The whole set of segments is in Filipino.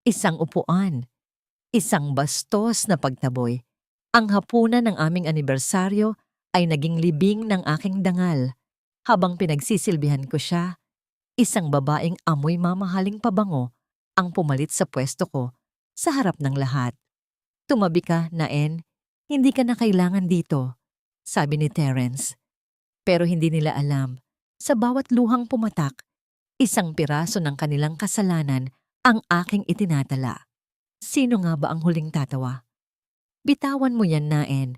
isang upuan, isang bastos na pagtaboy. Ang hapunan ng aming anibersaryo ay naging libing ng aking dangal. Habang pinagsisilbihan ko siya, isang babaeng amoy mamahaling pabango ang pumalit sa pwesto ko sa harap ng lahat. "Tumabi ka, Naen. Hindi ka na kailangan dito," sabi ni Terence. Pero hindi nila alam, sa bawat luhang pumatak, isang piraso ng kanilang kasalanan ang aking itinatala. Sino nga ba ang huling tatawa? "Bitawan mo yan, Naen.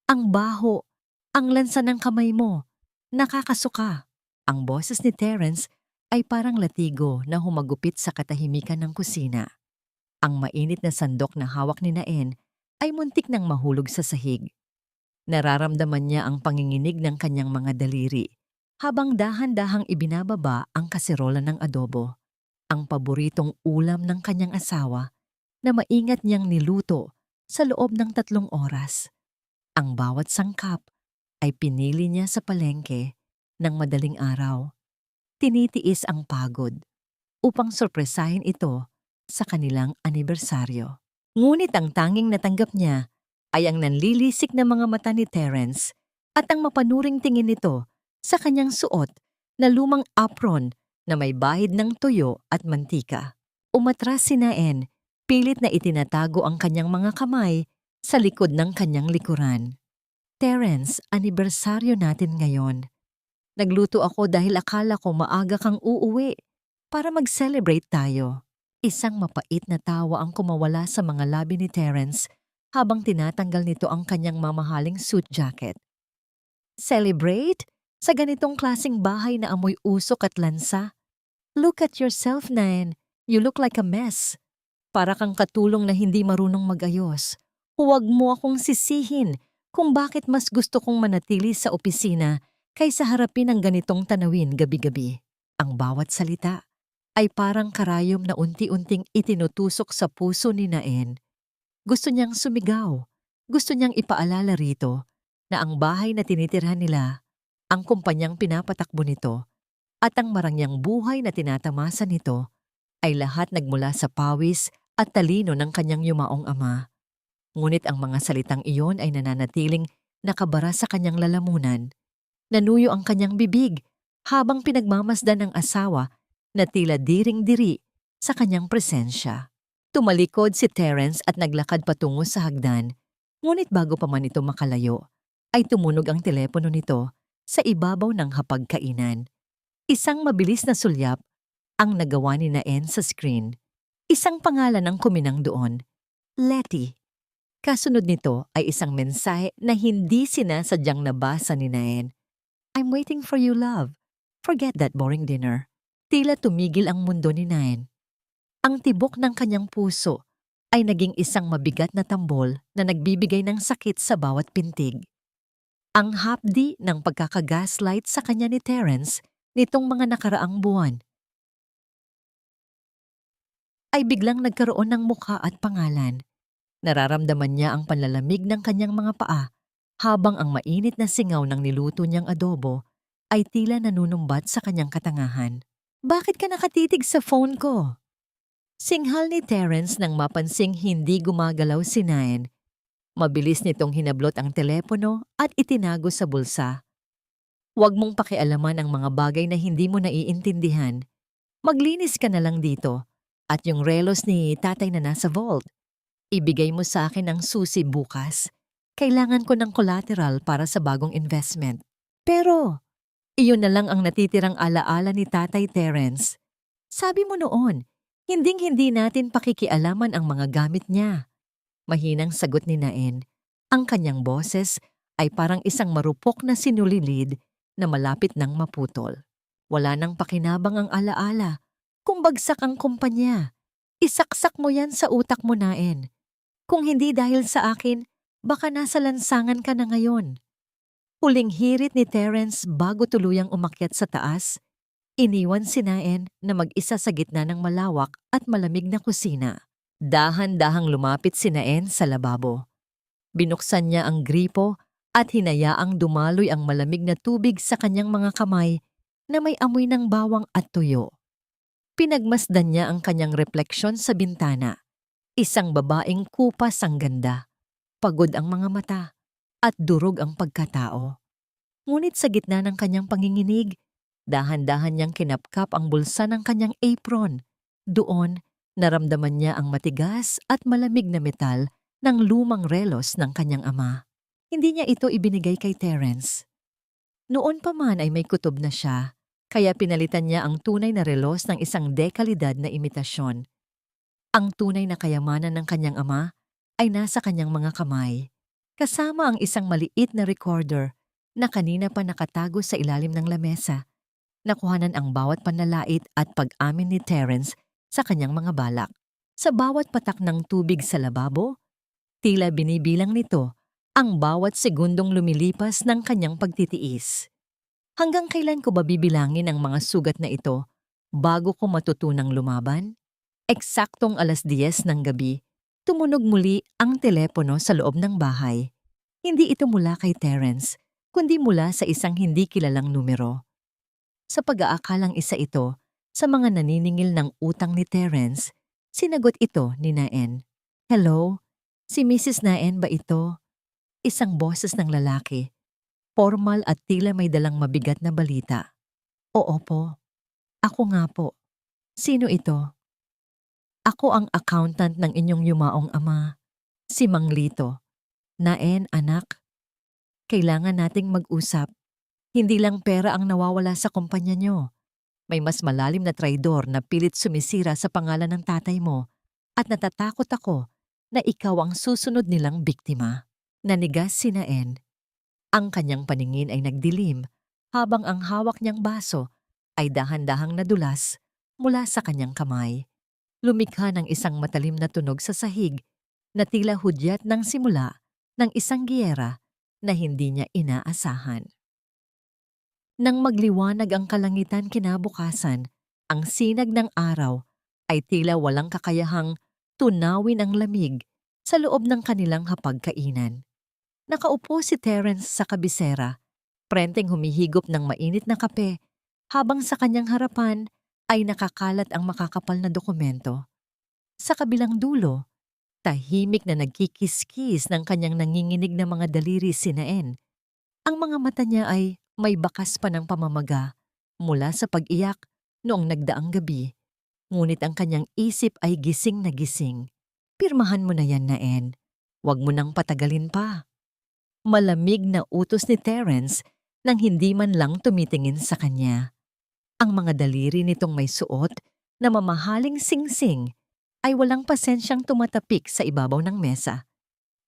Ang baho, ang lansa ng kamay mo. Nakakasuka." Ang boses ni Terence ay parang latigo na humagupit sa katahimikan ng kusina. Ang mainit na sandok na hawak ni Naen ay muntik nang mahulog sa sahig. Nararamdaman niya ang panginginig ng kanyang mga daliri habang dahan-dahang ibinababa ang kaserola ng adobo, ang paboritong ulam ng kanyang asawa na maingat niyang niluto sa loob ng 3 oras. Ang bawat sangkap ay pinili niya sa palengke ng madaling araw. Tinitiis ang pagod upang sorpresahin ito sa kanilang anibersaryo. Ngunit ang tanging natanggap niya ay ang nanlilisik na mga mata ni Terence at ang mapanuring tingin nito sa kanyang suot na lumang apron na may bahid ng tuyo at mantika. Umatras si Naen, pilit na itinatago ang kanyang mga kamay sa likod ng kanyang likuran. "Terence, anibersaryo natin ngayon. Nagluto ako dahil akala ko maaga kang uuwi para mag-celebrate tayo." Isang mapait na tawa ang kumawala sa mga labi ni Terence habang tinatanggal nito ang kanyang mamahaling suit jacket. "Celebrate? Sa ganitong klaseng bahay na amoy usok at lansa? Look at yourself, Naen. You look like a mess. Para kang katulong na hindi marunong mag-ayos. Huwag mo akong sisihin kung bakit mas gusto kong manatili sa opisina kaysa harapin ang ganitong tanawin gabi-gabi." Ang bawat salita ay parang karayom na unti-unting itinutusok sa puso ni Naen. Gusto niyang sumigaw. Gusto niyang ipaalala rito na ang bahay na tinitirhan nila, ang kumpanyang pinapatakbo nito, at ang marangyang buhay na tinatamasa nito ay lahat nagmula sa pawis at talino ng kanyang yumaong ama. Ngunit ang mga salitang iyon ay nananatiling nakabara sa kanyang lalamunan. Nanuyo ang kanyang bibig habang pinagmamasdan ng asawa na tila diring-diri sa kanyang presensya. Tumalikod si Terence at naglakad patungo sa hagdan, ngunit bago pa man ito makalayo, ay tumunog ang telepono nito sa ibabaw ng hapagkainan. Isang mabilis na sulyap ang nagawa ni Naen sa screen. Isang pangalan ang kuminang doon, Letty. Kasunod nito ay isang mensahe na hindi sinasadyang nabasa ni Naen. "I'm waiting for you, love. Forget that boring dinner." Tila tumigil ang mundo ni Naen. Ang tibok ng kanyang puso ay naging isang mabigat na tambol na nagbibigay ng sakit sa bawat pintig. Ang hapdi ng pagkakagaslight sa kanya ni Terence nitong mga nakaraang buwan ay biglang nagkaroon ng mukha at pangalan. Nararamdaman niya ang panlalamig ng kanyang mga paa habang ang mainit na singaw ng niluto niyang adobo ay tila nanunumbat sa kanyang katangahan. "Bakit ka nakatitig sa phone ko?" Singhal ni Terence nang mapansing hindi gumagalaw si Naen. Mabilis nitong hinablot ang telepono at itinago sa bulsa. "Huwag mong pakialaman ang mga bagay na hindi mo naiintindihan. Maglinis ka na lang dito. At yung relos ni tatay na nasa vault, ibigay mo sa akin ang susi bukas. Kailangan ko ng collateral para sa bagong investment." Pero iyon na lang ang natitirang alaala ni Tatay Terence. "Sabi mo noon, hinding-hindi natin pakikialaman ang mga gamit niya." Mahinang sagot ni Naen. Ang kanyang boses ay parang isang marupok na sinulilid na malapit nang maputol. Wala nang pakinabang ang alaala. Kung bagsak ang kumpanya, isaksak mo yan sa utak mo, Naen. Kung hindi dahil sa akin, baka nasa lansangan ka na ngayon. Huling hirit ni Terence bago tuluyang umakyat sa taas, iniwan si Naen na mag-isa sa gitna ng malawak at malamig na kusina. Dahan-dahang lumapit si Naen sa lababo. Binuksan niya ang gripo at hinayaang dumaloy ang malamig na tubig sa kanyang mga kamay na may amoy ng bawang at tuyo. Pinagmasdan niya ang kanyang refleksyon sa bintana. Isang babaeng kupas ang ganda, pagod ang mga mata, at durog ang pagkatao. Ngunit sa gitna ng kanyang panginginig, dahan-dahan niyang kinapkap ang bulsa ng kanyang apron. Doon, naramdaman niya ang matigas at malamig na metal ng lumang relos ng kanyang ama. Hindi niya ito ibinigay kay Terence. Noon pa man ay may kutob na siya, kaya pinalitan niya ang tunay na relos ng isang dekalidad na imitasyon. Ang tunay na kayamanan ng kanyang ama ay nasa kanyang mga kamay, kasama ang isang maliit na recorder na kanina pa nakatago sa ilalim ng lamesa. Nakuhanan ang bawat panlalait at pag-amin ni Terence sa kanyang mga balak. Sa bawat patak ng tubig sa lababo, tila binibilang nito ang bawat segundong lumilipas ng kanyang pagtitiis. Hanggang kailan ko ba bibilangin ang mga sugat na ito bago ko matutunang lumaban? Eksaktong 10:00 ng gabi, tumunog muli ang telepono sa loob ng bahay. Hindi ito mula kay Terence, kundi mula sa isang hindi kilalang numero. Sa pag-aakalang isa ito sa mga naniningil ng utang ni Terence, sinagot ito ni Naen. "Hello? Si Mrs. Naen ba ito?" Isang boses ng lalaki, formal at tila may dalang mabigat na balita. "Oo po. Ako nga po. Sino ito?" "Ako ang accountant ng inyong yumaong ama, si Mang Lito. Naen, anak. Kailangan nating mag-usap. Hindi lang pera ang nawawala sa kumpanya nyo. May mas malalim na traidor na pilit sumisira sa pangalan ng tatay mo at natatakot ako na ikaw ang susunod nilang biktima." Nanigas si Naen. Ang kanyang paningin ay nagdilim habang ang hawak niyang baso ay dahan-dahang nadulas mula sa kanyang kamay. Lumikha ng isang matalim na tunog sa sahig na tila hudyat ng simula ng isang giyera na hindi niya inaasahan. Nang magliwanag ang kalangitan kinabukasan, ang sinag ng araw ay tila walang kakayahang tunawin ang lamig sa loob ng kanilang hapagkainan. Nakaupo si Terence sa kabisera, prenteng humihigop ng mainit na kape, habang sa kanyang harapan ay nakakalat ang makakapal na dokumento. Sa kabilang dulo, tahimik na nagkikiskis ng kanyang nanginginig na mga daliri si Naen. Ang mga mata niya ay may bakas pa ng pamamaga mula sa pag-iyak noong nagdaang gabi, ngunit ang kanyang isip ay gising na gising. "Pirmahan mo na yan, Naen. Huwag mo nang patagalin pa." Malamig na utos ni Terence nang hindi man lang tumitingin sa kanya. Ang mga daliri nitong may suot na mamahaling singsing ay walang pasensyang tumatapik sa ibabaw ng mesa.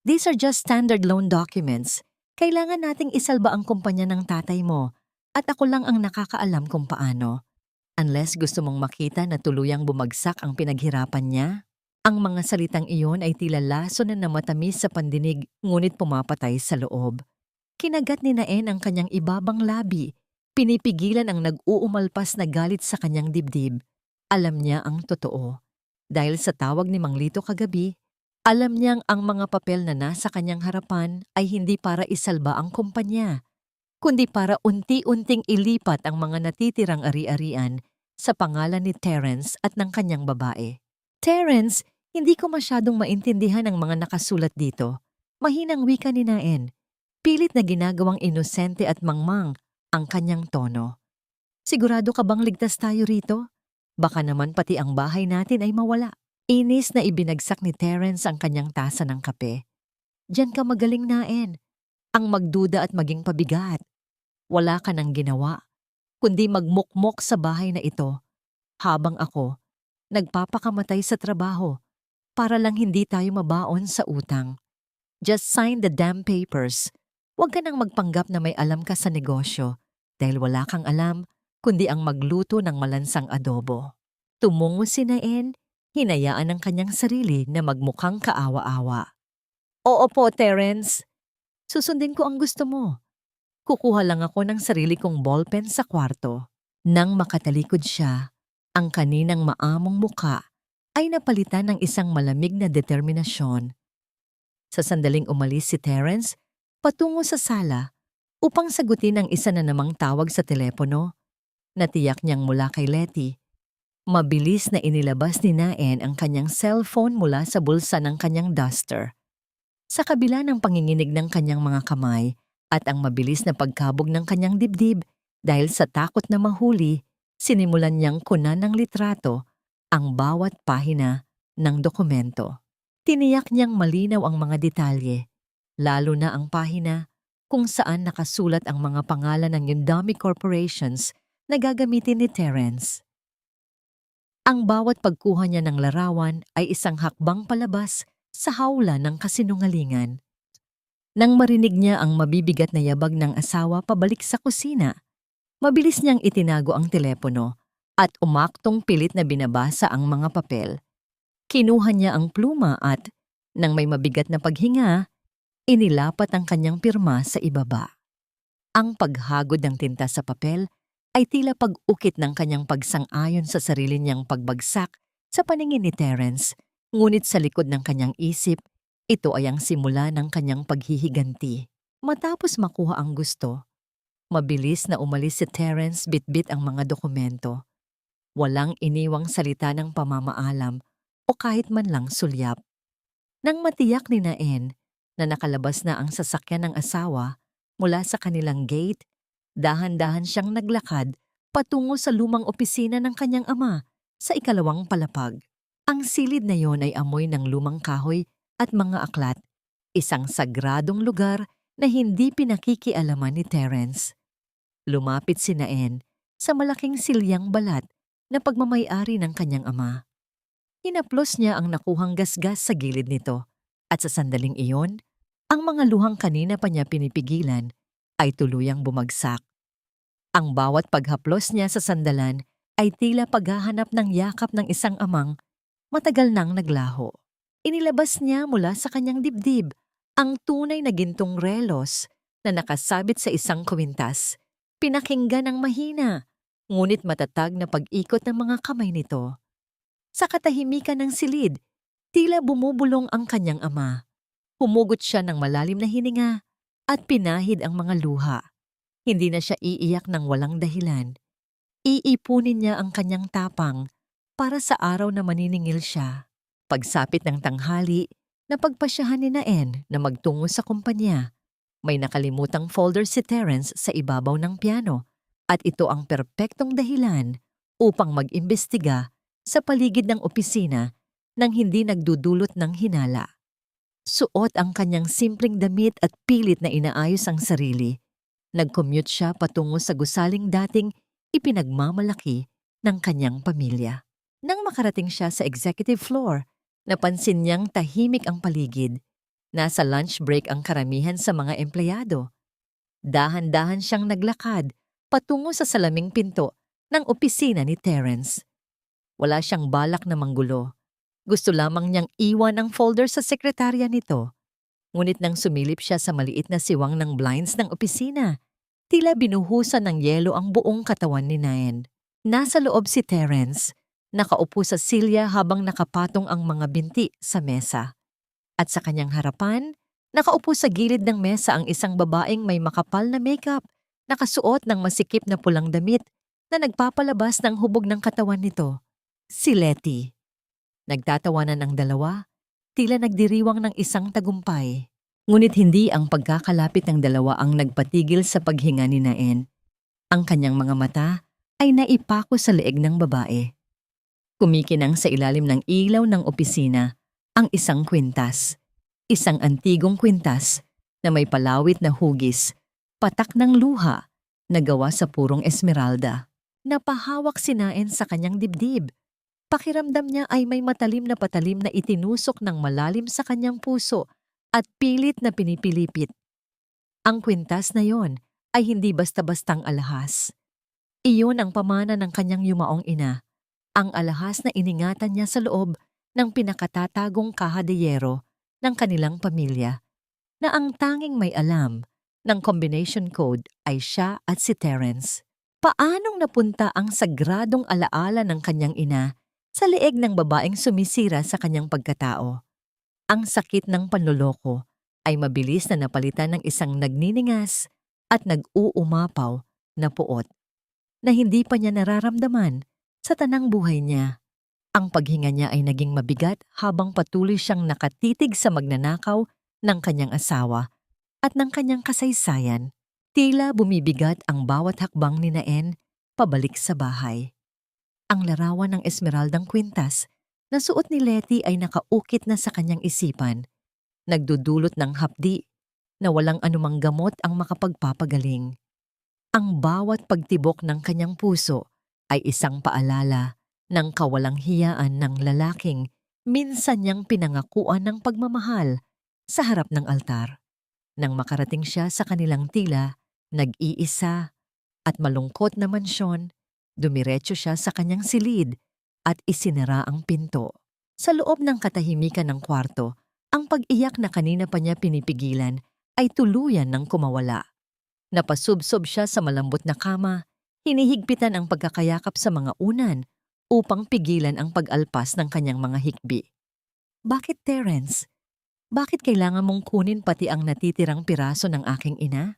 "These are just standard loan documents. Kailangan nating isalba ang kumpanya ng tatay mo at ako lang ang nakakaalam kung paano. Unless gusto mong makita na tuluyang bumagsak ang pinaghirapan niya." Ang mga salitang iyon ay tila laso na namatamis sa pandinig ngunit pumapatay sa loob. Kinagat ni Naen ang kanyang ibabang labi, pinipigilan ang nag-uumalpas na galit sa kanyang dibdib. Alam niya ang totoo. Dahil sa tawag ni Mang Lito kagabi, alam niyang ang mga papel na nasa kanyang harapan ay hindi para isalba ang kumpanya, kundi para unti-unting ilipat ang mga natitirang ari-arian sa pangalan ni Terence at ng kanyang babae. "Terence, hindi ko masyadong maintindihan ang mga nakasulat dito." Mahinang wika ni Naen. Pilit na ginagawang inosente at mangmang ang kanyang tono. "Sigurado ka bang ligtas tayo rito? Baka naman pati ang bahay natin ay mawala." Inis na ibinagsak ni Terence ang kanyang tasa ng kape. "Diyan ka magaling, Naen. Ang magduda at maging pabigat. Wala ka nang ginawa, kundi magmukmok sa bahay na ito, habang ako nagpapakamatay sa trabaho para lang hindi tayo mabaon sa utang. Just sign the damn papers. Huwag ka nang magpanggap na may alam ka sa negosyo dahil wala kang alam kundi ang magluto ng malansang adobo." Tumungo si Naen, hinayaan ang kanyang sarili na magmukhang kaawa-awa. "Oo po, Terence. Susundin ko ang gusto mo. Kukuha lang ako ng sarili kong ballpen sa kwarto." Nang makatalikod siya, ang kaninang maamong muka ay napalitan ng isang malamig na determinasyon. Sa sandaling umalis si Terence patungo sa sala upang sagutin ang isa na namang tawag sa telepono. Natiyak niyang mula kay Letty. Mabilis na inilabas ni Naen ang kanyang cellphone mula sa bulsa ng kanyang duster. Sa kabila ng panginginig ng kanyang mga kamay at ang mabilis na pagkabog ng kanyang dibdib dahil sa takot na mahuli, sinimulan niyang kunan ng litrato ang bawat pahina ng dokumento. Tiniyak niyang malinaw ang mga detalye, lalo na ang pahina kung saan nakasulat ang mga pangalan ng Yundami corporations na gagamitin ni Terence. Ang bawat pagkuha niya ng larawan ay isang hakbang palabas sa hawla ng kasinungalingan. Nang marinig niya ang mabibigat na yabag ng asawa pabalik sa kusina, mabilis niyang itinago ang telepono at umaktong pilit na binabasa ang mga papel. Kinuha niya ang pluma at, nang may mabigat na paghinga, inilapat ang kanyang pirma sa ibaba. Ang paghagod ng tinta sa papel ay tila pag-ukit ng kanyang pagsang-ayon sa sarili niyang pagbagsak sa paningin ni Terence, ngunit sa likod ng kanyang isip, ito ay ang simula ng kanyang paghihiganti. Matapos makuha ang gusto, mabilis na umalis si Terence bitbit ang mga dokumento. Walang iniwang salita ng pamamaalam o kahit man lang sulyap. Nang matiyak ni Naen na nakalabas na ang sasakyan ng asawa mula sa kanilang gate, dahan-dahan siyang naglakad patungo sa lumang opisina ng kanyang ama sa ikalawang palapag. Ang silid na yon ay amoy ng lumang kahoy at mga aklat, isang sagradong lugar na hindi pinakikialaman ni Terence. Lumapit si Naen sa malaking silyang balat na pagmamay-ari ng kanyang ama. Hinaplos niya ang nakuhang gasgas sa gilid nito at sa sandaling iyon, ang mga luhang kanina pa niya pinipigilan ay tuluyang bumagsak. Ang bawat paghaplos niya sa sandalan ay tila paghahanap ng yakap ng isang amang matagal nang naglaho. Inilabas niya mula sa kanyang dibdib ang tunay na gintong relos na nakasabit sa isang kwintas. Pinakinggan ng mahina, ngunit matatag na pag-ikot ng mga kamay nito. Sa katahimikan ng silid, tila bumubulong ang kanyang ama. Humugot siya ng malalim na hininga at pinahid ang mga luha. Hindi na siya iiyak ng walang dahilan. Iipunin niya ang kanyang tapang para sa araw na maniningil siya. Pagsapit ng tanghali, napagpasyahan ni Naen na magtungo sa kumpanya. May nakalimutang folder si Terence sa ibabaw ng piano at ito ang perpektong dahilan upang mag-imbestiga sa paligid ng opisina nang hindi nagdudulot ng hinala. Suot ang kanyang simpleng damit at pilit na inaayos ang sarili. Nag-commute siya patungo sa gusaling dating ipinagmamalaki ng kanyang pamilya. Nang makarating siya sa executive floor, napansin niyang tahimik ang paligid. Nasa lunch break ang karamihan sa mga empleyado. Dahan-dahan siyang naglakad patungo sa salaming pinto ng opisina ni Terence. Wala siyang balak na manggulo. Gusto lamang niyang iwan ang folder sa sekretarya nito. Ngunit nang sumilip siya sa maliit na siwang ng blinds ng opisina, tila binuhusan ng yelo ang buong katawan ni Naen. Nasa loob si Terence, nakaupo sa silya habang nakapatong ang mga binti sa mesa. At sa kanyang harapan, nakaupo sa gilid ng mesa ang isang babaeng may makapal na makeup, nakasuot ng masikip na pulang damit na nagpapalabas ng hubog ng katawan nito. Si Letty. Nagtatawanan ang dalawa, tila nagdiriwang ng isang tagumpay. Ngunit hindi ang pagkakalapit ng dalawa ang nagpatigil sa paghinga ni Naen. Ang kanyang mga mata ay naipako sa leeg ng babae. Kumikinang sa ilalim ng ilaw ng opisina ang isang kwintas. Isang antigong kwintas na may palawit na hugis, patak ng luha na gawa sa purong esmeralda. Napahawak si Naen sa kanyang dibdib. Pakiramdam niya ay may matalim na patalim na itinusok ng malalim sa kanyang puso at pilit na pinipilipit. Ang kwintas na yon ay hindi basta-bastang alahas. Iyon ang pamana ng kanyang yumaong ina, ang alahas na iningatan niya sa loob ng pinakatatagong kahadiyero ng kanilang pamilya, na ang tanging may alam ng combination code ay siya at si Terence. Paanong napunta ang sagradong alaala ng kanyang ina sa leeg ng babaeng sumisira sa kanyang pagkatao? Ang sakit ng panloloko ay mabilis na napalitan ng isang nagniningas at nag-uumapaw na puot na hindi pa niya nararamdaman Sa tanang buhay niya, ang paghinga niya ay naging mabigat habang patuloy siyang nakatitig sa magnanakaw ng kanyang asawa at ng kanyang kasaysayan. Tila bumibigat ang bawat hakbang ni Naen pabalik sa bahay. Ang larawan ng Esmeraldang kwintas na suot ni Letty ay nakaukit na sa kanyang isipan, nagdudulot ng hapdi na walang anumang gamot ang makapagpapagaling. Ang bawat pagtibok ng kanyang puso ay isang paalala ng kawalang hiyaan ng lalaking minsan niyang pinangakuan ng pagmamahal sa harap ng altar. Nang makarating siya sa kanilang tila nag-iisa at malungkot na mansyon, dumiretso siya sa kanyang silid at isinara ang pinto. Sa loob ng katahimikan ng kwarto, ang pag-iyak na kanina pa niya pinipigilan ay tuluyan ng kumawala. Napasubsob siya sa malambot na kama, hinihigpitan ang pagkakayakap sa mga unan upang pigilan ang pag-alpas ng kanyang mga hikbi. Bakit, Terence? Bakit kailangan mong kunin pati ang natitirang piraso ng aking ina?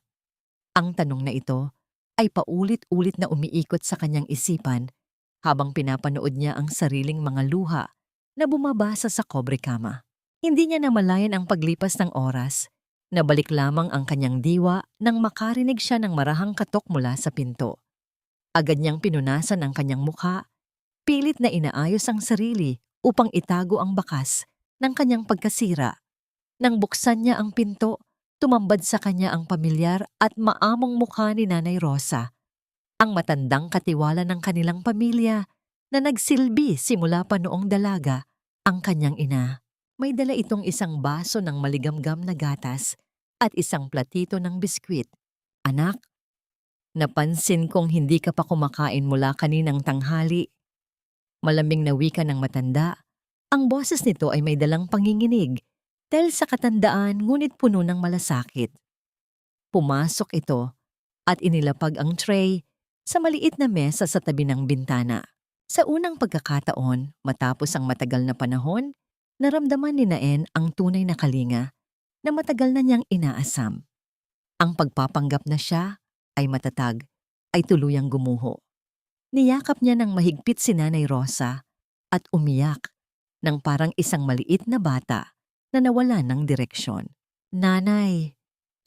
Ang tanong na ito ay paulit-ulit na umiikot sa kanyang isipan habang pinapanood niya ang sariling mga luha na bumabasa sa kobrekama. Hindi niya namalayan ang paglipas ng oras. Nabalik lamang ang kanyang diwa nang makarinig siya ng marahang katok mula sa pinto. Agad niyang pinunasan ang kanyang mukha, pilit na inaayos ang sarili upang itago ang bakas ng kanyang pagkasira. Nang buksan niya ang pinto, tumambad sa kanya ang pamilyar at maamong mukha ni Nanay Rosa, ang matandang katiwala ng kanilang pamilya na nagsilbi simula pa noong dalaga ang kanyang ina. May dala itong isang baso ng maligamgam na gatas at isang platito ng biskwit. Anak, napansin kong hindi ka pa kumakain mula kaninang tanghali. Malamig na wika ng matanda. Ang boses nito ay may dalang panginginig dahil sa katandaan ngunit puno ng malasakit. Pumasok ito at inilapag ang tray sa maliit na mesa sa tabi ng bintana. Sa unang pagkakataon, matapos ang matagal na panahon, naramdaman ni Naen ang tunay na kalinga na matagal na niyang inaasam. Ang pagpapanggap na siya ay matatag ay tuluyang gumuho. Niyakap niya ng mahigpit si Nanay Rosa at umiyak ng parang isang maliit na bata na nawala ng direksyon. Nanay,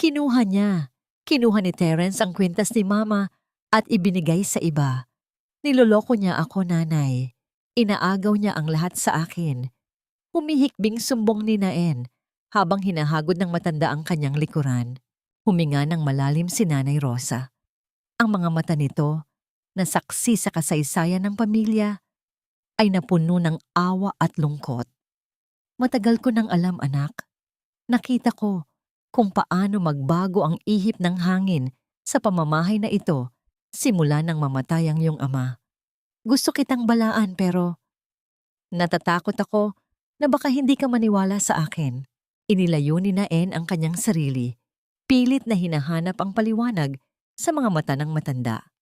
kinuha niya. Kinuha ni Terence ang kwintas ni Mama at ibinigay sa iba. Niloloko niya ako, Nanay. Inaagaw niya ang lahat sa akin. Humihikbing sumbong ni Naen habang hinahagod ng matanda ang kanyang likuran. Huminga ng malalim si Nanay Rosa. Ang mga mata nito, na saksi sa kasaysayan ng pamilya, ay napuno ng awa at lungkot. Matagal ko nang alam, anak. Nakita ko kung paano magbago ang ihip ng hangin sa pamamahay na ito simula nang mamatay ang iyong ama. Gusto kitang balaan pero natatakot ako na baka hindi ka maniwala sa akin. Inilayo ni Naen ang kanyang sarili. Pilit na hinahanap ang paliwanag sa mga mata ng matanda.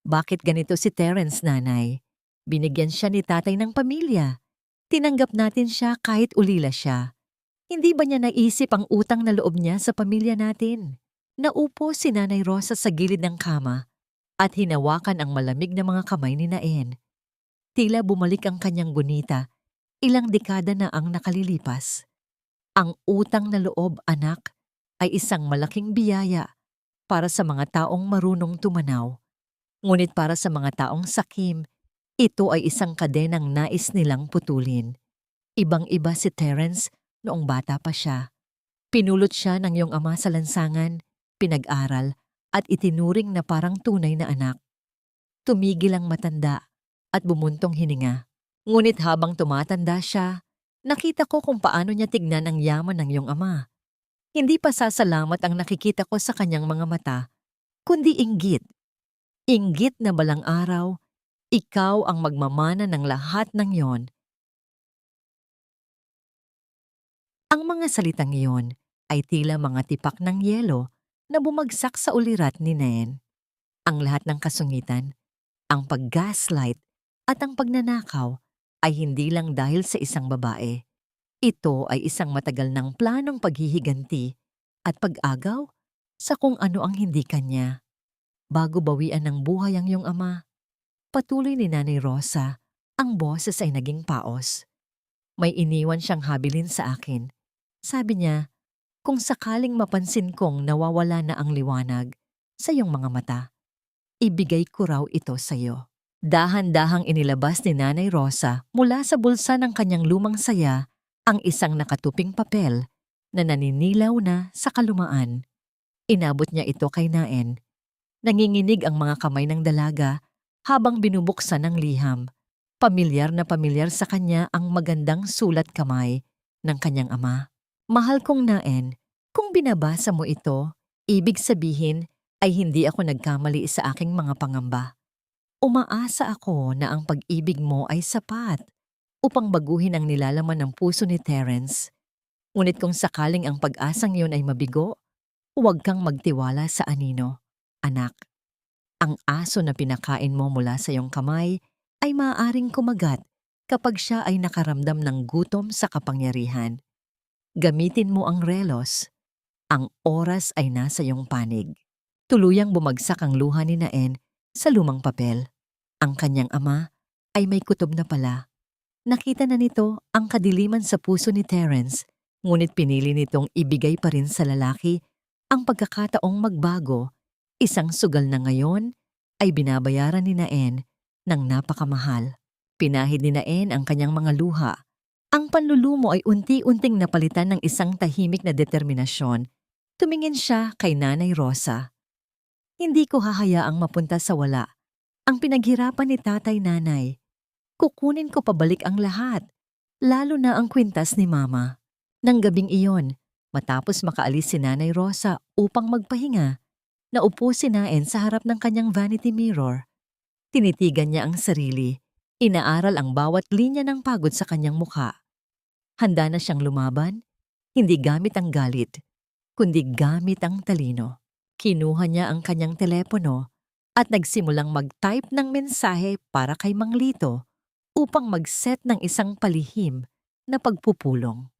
Bakit ganito si Terence, Nanay? Binigyan siya ni tatay ng pamilya. Tinanggap natin siya kahit ulila siya. Hindi ba niya naisip ang utang na loob niya sa pamilya natin? Naupo si Nanay Rosa sa gilid ng kama at hinawakan ang malamig na mga kamay ni Naen. Tila bumalik ang kanyang gunita. Ilang dekada na ang nakalilipas. Ang utang na loob, anak, ay isang malaking biyaya para sa mga taong marunong tumanaw. Ngunit para sa mga taong sakim, ito ay isang kadenang nais nilang putulin. Ibang-iba si Terence noong bata pa siya. Pinulot siya ng iyong ama sa lansangan, pinag-aral, at itinuring na parang tunay na anak. Tumigil ang matanda at bumuntong hininga. Ngunit habang tumatanda siya, nakita ko kung paano niya tignan ang yaman ng iyong ama. Hindi pa pasasalamat ang nakikita ko sa kanyang mga mata, kundi inggit. Inggit na balang araw, ikaw ang magmamana ng lahat ng iyon. Ang mga salitang iyon ay tila mga tipak ng yelo na bumagsak sa ulirat ni Naen. Ang lahat ng kasungitan, ang pag-gaslight at ang pagnanakaw ay hindi lang dahil sa isang babae. Ito ay isang matagal ng planong paghihiganti at pag-agaw sa kung ano ang hindi kanya. Bago bawian ng buhay ang iyong ama, Patuloy ni Nanay Rosa, ang boses ay naging paos. May iniwan siyang habilin sa akin. Sabi niya, kung sakaling mapansin kong nawawala na ang liwanag sa iyong mga mata, ibigay ko raw ito sa iyo. Dahan-dahang inilabas ni Nanay Rosa mula sa bulsa ng kanyang lumang saya ang isang nakatuping papel na naninilaw na sa kalumaan. Inabot niya ito kay Naen. Nanginginig ang mga kamay ng dalaga habang binubuksan ng liham. Pamilyar na pamilyar sa kanya ang magandang sulat kamay ng kanyang ama. Mahal kong Naen, kung binabasa mo ito, ibig sabihin ay hindi ako nagkamali sa aking mga pangamba. Umaasa ako na ang pag-ibig mo ay sapat upang baguhin ang nilalaman ng puso ni Terence. Ngunit kung sakaling ang pag-asang yun ay mabigo, huwag kang magtiwala sa anino. Anak, ang aso na pinakain mo mula sa iyong kamay ay maaaring kumagat kapag siya ay nakaramdam ng gutom sa kapangyarihan. Gamitin mo ang relos. Ang oras ay nasa iyong panig. Tuluyang bumagsak ang luha ni Naen sa lumang papel. Ang kanyang ama ay may kutob na pala. Nakita na nito ang kadiliman sa puso ni Terence, ngunit pinili nitong ibigay pa rin sa lalaki ang pagkakataong magbago. Isang sugal na ngayon ay binabayaran ni Naen ng napakamahal. Pinahid ni Naen ang kanyang mga luha. Ang panlulumo ay unti-unting napalitan ng isang tahimik na determinasyon. Tumingin siya kay Nanay Rosa. Hindi ko hahayaang mapunta sa wala ang pinaghirapan ni tatay-nanay. Kukunin ko pabalik ang lahat, lalo na ang kwintas ni Mama. Nang gabing iyon, matapos makaalis si Nanay Rosa upang magpahinga, naupo si Naen sa harap ng kanyang vanity mirror. Tinitigan niya ang sarili, inaaral ang bawat linya ng pagod sa kanyang mukha. Handa na siyang lumaban, hindi gamit ang galit, kundi gamit ang talino. Kinuha niya ang kanyang telepono at nagsimulang mag-type ng mensahe para kay Mang Lito upang mag-set ng isang palihim na pagpupulong.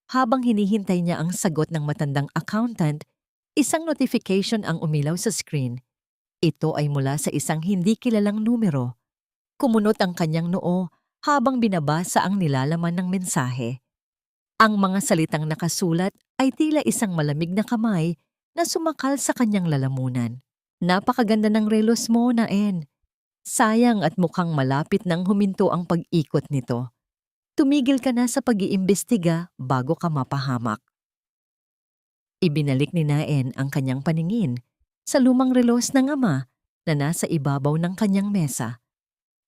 Habang hinihintay niya ang sagot ng matandang accountant, isang notification ang umilaw sa screen. Ito ay mula sa isang hindi kilalang numero. Kumunot ang kanyang noo habang binabasa ang nilalaman ng mensahe. Ang mga salitang nakasulat ay tila isang malamig na kamay na sumakal sa kanyang lalamunan. Napakaganda ng relos mo, Naen. Sayang at mukhang malapit nang huminto ang pag-ikot nito. Tumigil ka na sa pag-iimbestiga bago ka mapahamak. Ibinalik ni Naen ang kanyang paningin sa lumang relos ng ama na nasa ibabaw ng kanyang mesa.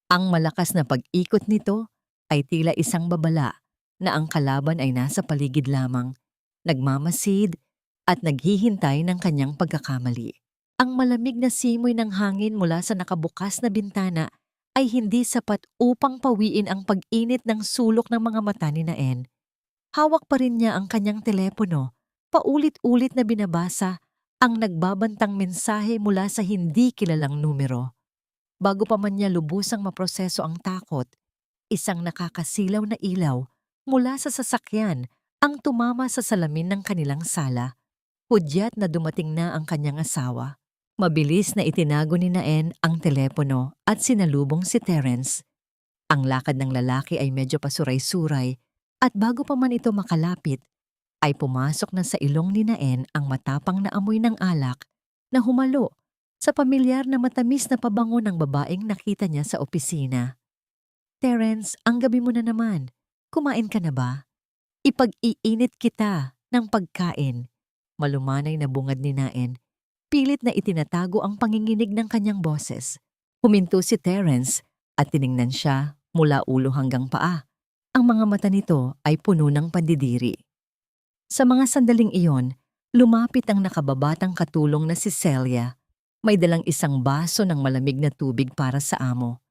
Ang malakas na pag-ikot nito ay tila isang babala na ang kalaban ay nasa paligid lamang, nagmamasid at naghihintay ng kanyang pagkakamali. Ang malamig na simoy ng hangin mula sa nakabukas na bintana ay hindi sapat upang pawiin ang pag-init ng sulok ng mga mata ni Naen. Hawak pa rin niya ang kanyang telepono, paulit-ulit na binabasa ang nagbabantang mensahe mula sa hindi kilalang numero. Bago pa man niya lubusang maproseso ang takot, isang nakakasilaw na ilaw mula sa sasakyan ang tumama sa salamin ng kanilang sala. Hudyat na dumating na ang kanyang asawa. Mabilis na itinago ni Naen ang telepono at sinalubong si Terence. Ang lakad ng lalaki ay medyo pasuray-suray at bago pa man ito makalapit, ay pumasok na sa ilong ni Naen ang matapang na amoy ng alak na humalo sa pamilyar na matamis na pabango ng babaeng nakita niya sa opisina. Terence, ang gabi mo na naman. Kumain ka na ba? Ipag-iinit kita ng pagkain. Malumanay na bungad ni Naen. Pilit na itinatago ang panginginig ng kanyang boses. Huminto si Terence at tiningnan siya mula ulo hanggang paa. Ang mga mata nito ay puno ng pandidiri. Sa mga sandaling iyon, lumapit ang nakababatang katulong na si Celia. May dalang isang baso ng malamig na tubig para sa amo.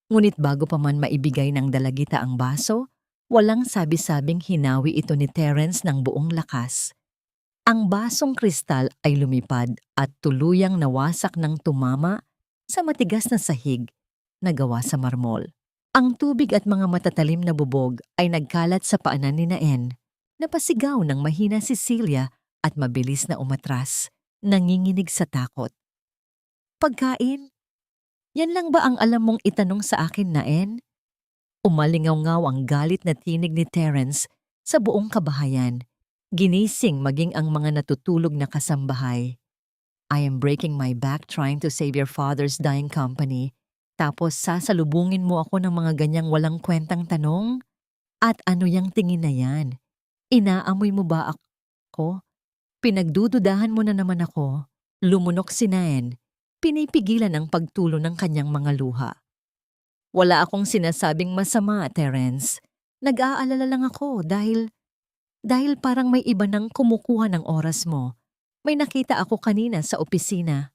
Ngunit bago pa man maibigay ng dalagita ang baso, walang sabi-sabing hinawi ito ni Terence ng buong lakas. Ang basong kristal ay lumipad at tuluyang nawasak ng tumama sa matigas na sahig na gawa sa marmol. Ang tubig at mga matatalim na bubog ay nagkalat sa paanan ni Naen. Napasigaw ng mahina si Celia at mabilis na umatras, nanginginig sa takot. Pagkain? Yan lang ba ang alam mong itanong sa akin, Naen? Umalingaw-ngaw ang galit na tinig ni Terence sa buong kabahayan. Ginising maging ang mga natutulog na kasambahay. I am breaking my back trying to save your father's dying company. Tapos sasalubungin mo ako ng mga ganyang walang kwentang tanong? At ano yang tingin na yan? Inaamoy mo ba ako? Pinagdududahan mo na naman ako. Lumunok si Naen. Pinipigilan ang pagtulo ng kanyang mga luha. Wala akong sinasabing masama, Terence. Nag-aalala lang ako dahil parang may iba nang kumukuha ng oras mo. May nakita ako kanina sa opisina.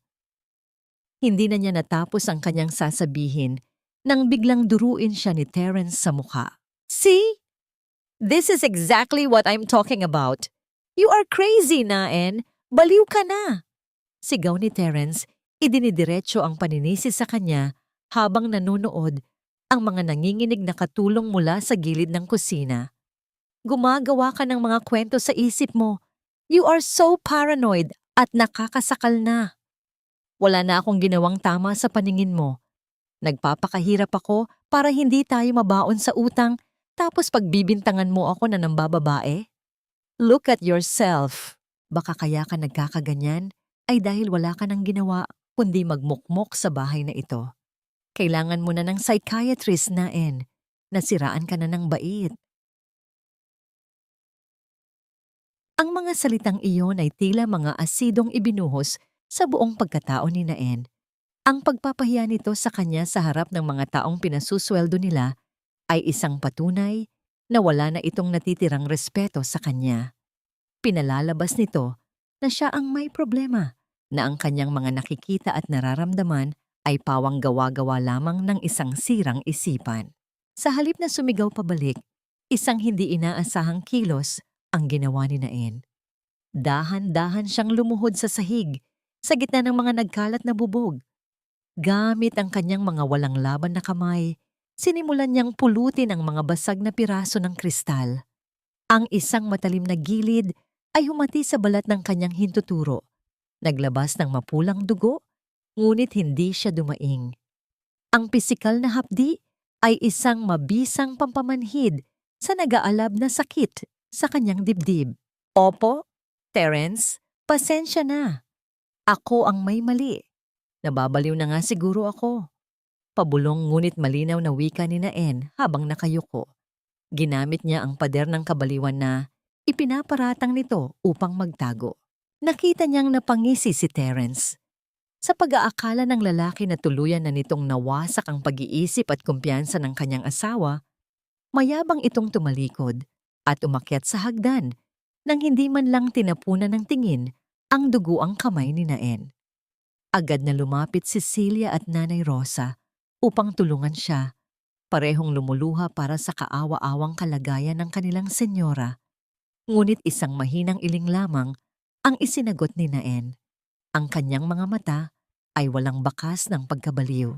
Hindi na niya natapos ang kanyang sasabihin nang biglang duruin siya ni Terence sa mukha. See? This is exactly what I'm talking about. You are crazy, Naen. Baliw ka na. Sigaw ni Terence, idinidiretso ang paninisi sa kanya habang nanonood ang mga nanginginig na katulong mula sa gilid ng kusina. Gumagawa ka ng mga kwento sa isip mo. You are so paranoid at nakakasakal na. Wala na akong ginawang tama sa paningin mo. Nagpapakahirap ako para hindi tayo mabaon sa utang tapos pagbibintangan mo ako na nambababae. Look at yourself. Baka kaya ka nagkakaganyan ay dahil wala ka nang ginawa kundi magmukmok sa bahay na ito. Kailangan mo na ng psychiatrist, Naen. Nasiraan ka na ng bait. Ang mga salitang iyon ay tila mga asidong ibinuhos sa buong pagkatao ni Naen. Ang pagpapahiya nito sa kanya sa harap ng mga taong pinasusweldo nila ay isang patunay na wala na itong natitirang respeto sa kanya. Pinalalabas nito na siya ang may problema, na ang kanyang mga nakikita at nararamdaman ay pawang gawa-gawa lamang ng isang sirang isipan. Sa halip na sumigaw pabalik, isang hindi inaasahang kilos ang ginawa ni Naen. Dahan-dahan siyang lumuhod sa sahig, sa gitna ng mga nagkalat na bubog. Gamit ang kanyang mga walang laban na kamay, sinimulan niyang pulutin ang mga basag na piraso ng kristal. Ang isang matalim na gilid ay humati sa balat ng kanyang hintuturo. Naglabas ng mapulang dugo, ngunit hindi siya dumaing. Ang pisikal na hapdi ay isang mabisang pampamanhid sa nag-aalab na sakit sa kanyang dibdib. Opo, Terence, pasensya na. Ako ang may mali. Nababaliw na nga siguro ako. Pabulong ngunit malinaw na wika ni Naen habang nakayuko. Ginamit niya ang pader ng kabaliwan na ipinaparatang nito upang magtago. Nakita niyang napangisi si Terence. Sa pag-aakala ng lalaki na tuluyan na nitong nawasak ang pag-iisip at kumpiyansa ng kanyang asawa, mayabang itong tumalikod at umakyat sa hagdan nang hindi man lang tinapunan ng tingin ang duguang kamay ni Naen. Agad na lumapit si Celia at Nanay Rosa upang tulungan siya, parehong lumuluha para sa kaawa-awang kalagayan ng kanilang senyora. Ngunit isang mahinang iling lamang ang isinagot ni Naen. Ang kanyang mga mata ay walang bakas ng pagkabaliw.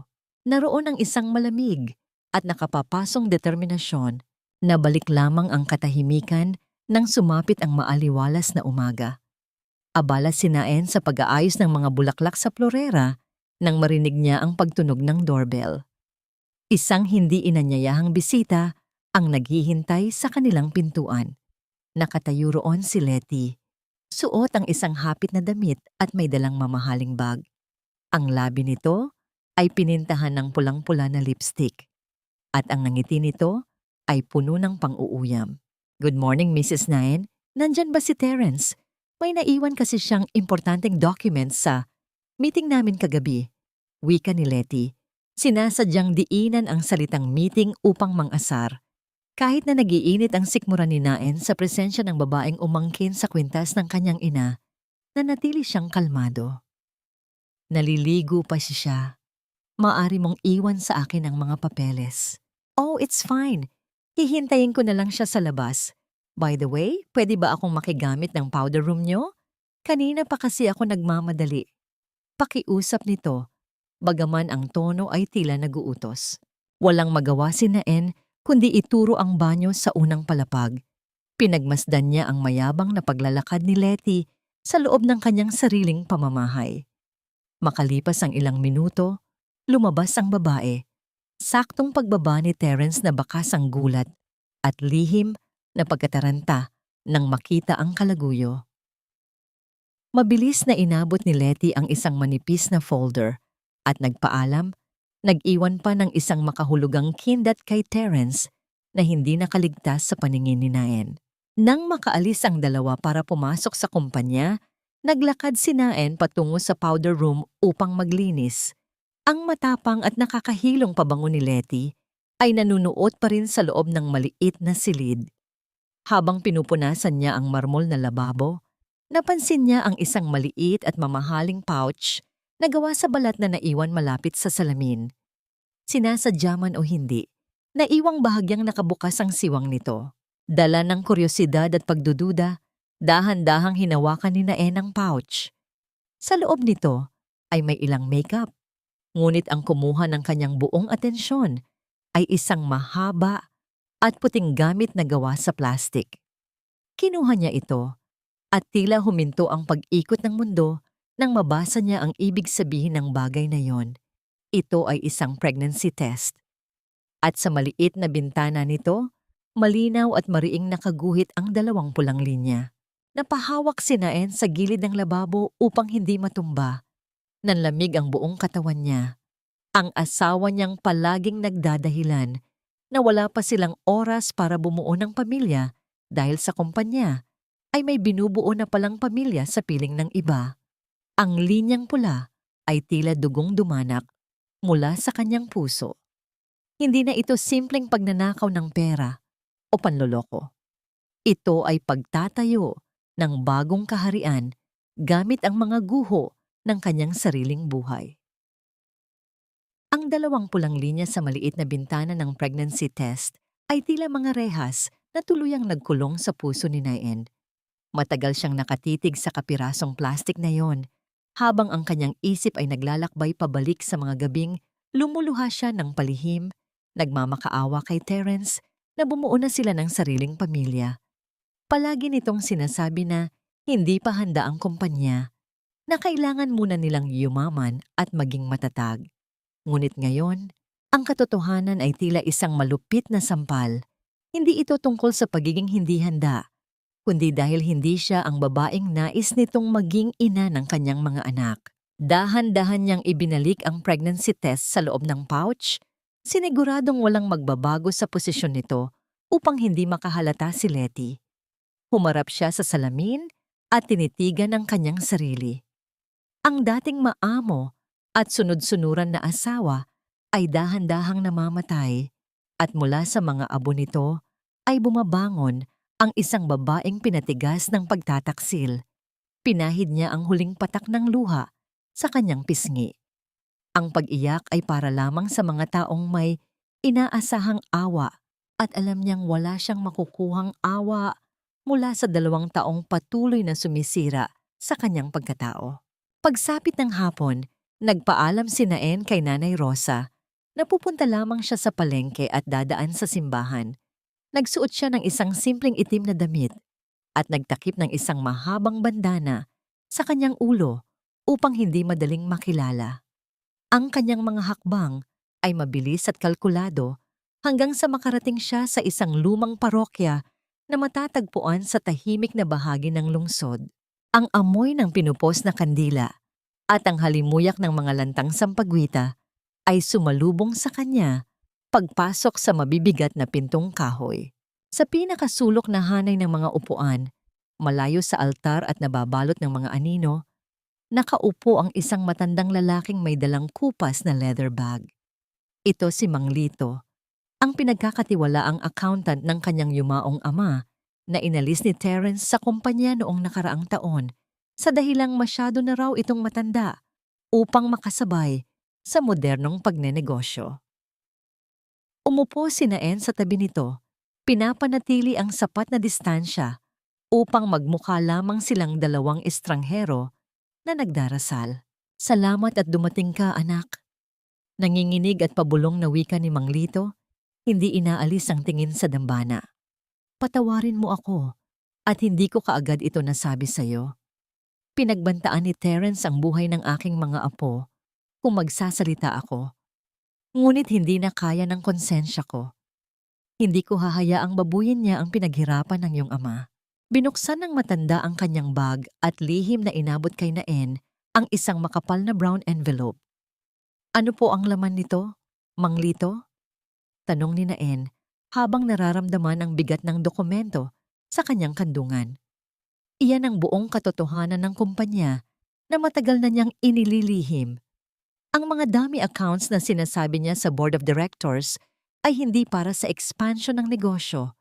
Naroon ang isang malamig at nakapapasong determinasyon na balik lamang ang katahimikan nang sumapit ang maaliwalas na umaga. Abala si Naen sa pag-aayos ng mga bulaklak sa florera nang marinig niya ang pagtunog ng doorbell. Isang hindi inanyayahang bisita ang naghihintay sa kanilang pintuan. Nakatayo roon si Letty. Suot ang isang hapit na damit at may dalang mamahaling bag. Ang labi nito ay pinintahan ng pulang-pula na lipstick. At ang ngiti nito ay puno ng pang-uuyam. Good morning, Mrs. Naen. Nandyan ba si Terence? May naiwan kasi siyang importanteng documents sa meeting namin kagabi. Wika ni Letty. Sinasadyang diinan ang salitang meeting upang mang-asar. Kahit na nagiinit ang sikmura ni Naen sa presensya ng babaeng umangkin sa kwintas ng kanyang ina, nanatili siyang kalmado. Naliligo pa siya. Maaari mong iwan sa akin ang mga papeles. Oh, it's fine. Hihintayin ko na lang siya sa labas. By the way, pwede ba akong makigamit ng powder room niyo? Kanina pa kasi ako nagmamadali. Pakiusap nito, bagaman ang tono ay tila naguutos. Walang magawa si Naen kundi ituro ang banyo sa unang palapag. Pinagmasdan niya ang mayabang na paglalakad ni Letty sa loob ng kanyang sariling pamamahay. Makalipas ang ilang minuto, Lumabas ang babae. Saktong pagbaba ni Terence na bakas ang gulat at lihim na pagkataranta nang makita ang kalaguyo. Mabilis na inabot ni Letty ang isang manipis na folder at nagpaalam, nag-iwan pa ng isang makahulugang kindat kay Terence na hindi nakaligtas sa paningin ni Naen. Nang makaalis ang dalawa para pumasok sa kumpanya, naglakad si Naen patungo sa powder room upang maglinis. Ang matapang at nakakahilong pabango ni Letty ay nanunuot pa rin sa loob ng maliit na silid. Habang pinupunasan niya ang marmol na lababo, napansin niya ang isang maliit at mamahaling pouch na gawa sa balat na naiwan malapit sa salamin. Sinasadya man o hindi, naiwang bahagyang nakabukas ang siwang nito. Dala ng kuryosidad at pagdududa, dahan-dahang hinawakan ni Naen ang pouch. Sa loob nito ay may ilang makeup, ngunit ang kumuha ng kanyang buong atensyon ay isang mahaba at puting gamit na gawa sa plastik. Kinuha niya ito at tila huminto ang pag-ikot ng mundo nang mabasa niya ang ibig sabihin ng bagay na yon. Ito ay isang pregnancy test. At sa maliit na bintana nito, malinaw at mariing nakaguhit ang dalawang pulang linya. Napahawak si Naen sa gilid ng lababo upang hindi matumba. Nanlamig ang buong katawan niya. Ang asawa niyang palaging nagdadahilan na wala pa silang oras para bumuo ng pamilya dahil sa kumpanya ay may binubuo na palang pamilya sa piling ng iba. Ang linyang pula ay tila dugong dumanak mula sa kanyang puso. Hindi na ito simpleng pagnanakaw ng pera o panloloko. Ito ay pagtatayo ng bagong kaharian gamit ang mga guho ng kanyang sariling buhay. Ang dalawang pulang linya sa maliit na bintana ng pregnancy test ay tila mga rehas na tuluyang nagkulong sa puso ni Naen. Matagal siyang nakatitig sa kapirasong plastik na yon, habang ang kanyang isip ay naglalakbay pabalik sa mga gabing lumuluha siya ng palihim, nagmamakaawa kay Terence na bumuo na sila ng sariling pamilya. Palagi nitong sinasabi na hindi pa handa ang kumpanya, na kailangan muna nilang yumaman at maging matatag. Ngunit ngayon, ang katotohanan ay tila isang malupit na sampal. Hindi ito tungkol sa pagiging hindi handa, kundi dahil hindi siya ang babaeng nais nitong maging ina ng kanyang mga anak. Dahan-dahan niyang ibinalik ang pregnancy test sa loob ng pouch, siniguradong walang magbabago sa posisyon nito upang hindi makahalata si Letty. Humarap siya sa salamin at tinitigan ang kanyang sarili. Ang dating maamo at sunod-sunuran na asawa ay dahan-dahang namamatay at mula sa mga abo nito ay bumabangon ang isang babaeng pinatigas ng pagtataksil. Pinahid niya ang huling patak ng luha sa kanyang pisngi. Ang pag-iyak ay para lamang sa mga taong may inaasahang awa at alam niyang wala siyang makukuhang awa mula sa 2 taong patuloy na sumisira sa kanyang pagkatao. Pagsapit ng hapon, nagpaalam si Naen kay Nanay Rosa na pupunta lamang siya sa palengke at dadaan sa simbahan. Nagsuot siya ng isang simpleng itim na damit at nagtakip ng isang mahabang bandana sa kanyang ulo upang hindi madaling makilala. Ang kanyang mga hakbang ay mabilis at kalkulado hanggang sa makarating siya sa isang lumang parokya na matatagpuan sa tahimik na bahagi ng lungsod. Ang amoy ng pinupos na kandila at ang halimuyak ng mga lantang sampagwita ay sumalubong sa kanya pagpasok sa mabibigat na pintong kahoy. Sa pinakasulok na hanay ng mga upuan, malayo sa altar at nababalot ng mga anino, nakaupo ang isang matandang lalaking may dalang kupas na leather bag. Ito si Mang Lito, ang pinagkakatiwalaang accountant ng kanyang yumaong ama na inalis ni Terence sa kumpanya noong nakaraang taon sa dahilang masyado na raw itong matanda upang makasabay sa modernong pagnenegosyo. Umupo si Naen sa tabi nito, pinapanatili ang sapat na distansya upang magmukha lamang silang 2 estranghero na nagdarasal. Salamat at dumating ka, anak. Nanginginig at pabulong na wika ni Mang Lito, hindi inaalis ang tingin sa dambana. Patawarin mo ako at hindi ko kaagad ito nasabi sa'yo. Pinagbantaan ni Terence ang buhay ng aking mga apo, kung magsasalita ako. Ngunit hindi na kaya ng konsensya ko. Hindi ko hahayaang babuyin niya ang pinaghirapan ng iyong ama. Binuksan ng matanda ang kanyang bag at lihim na inabot kay Naen ang isang makapal na brown envelope. Ano po ang laman nito, Mang Lito? Tanong ni Naen habang nararamdaman ang bigat ng dokumento sa kanyang kandungan. Iyan ang buong katotohanan ng kumpanya na matagal na niyang inililihim. Ang mga dummy accounts na sinasabi niya sa board of directors ay hindi para sa expansion ng negosyo.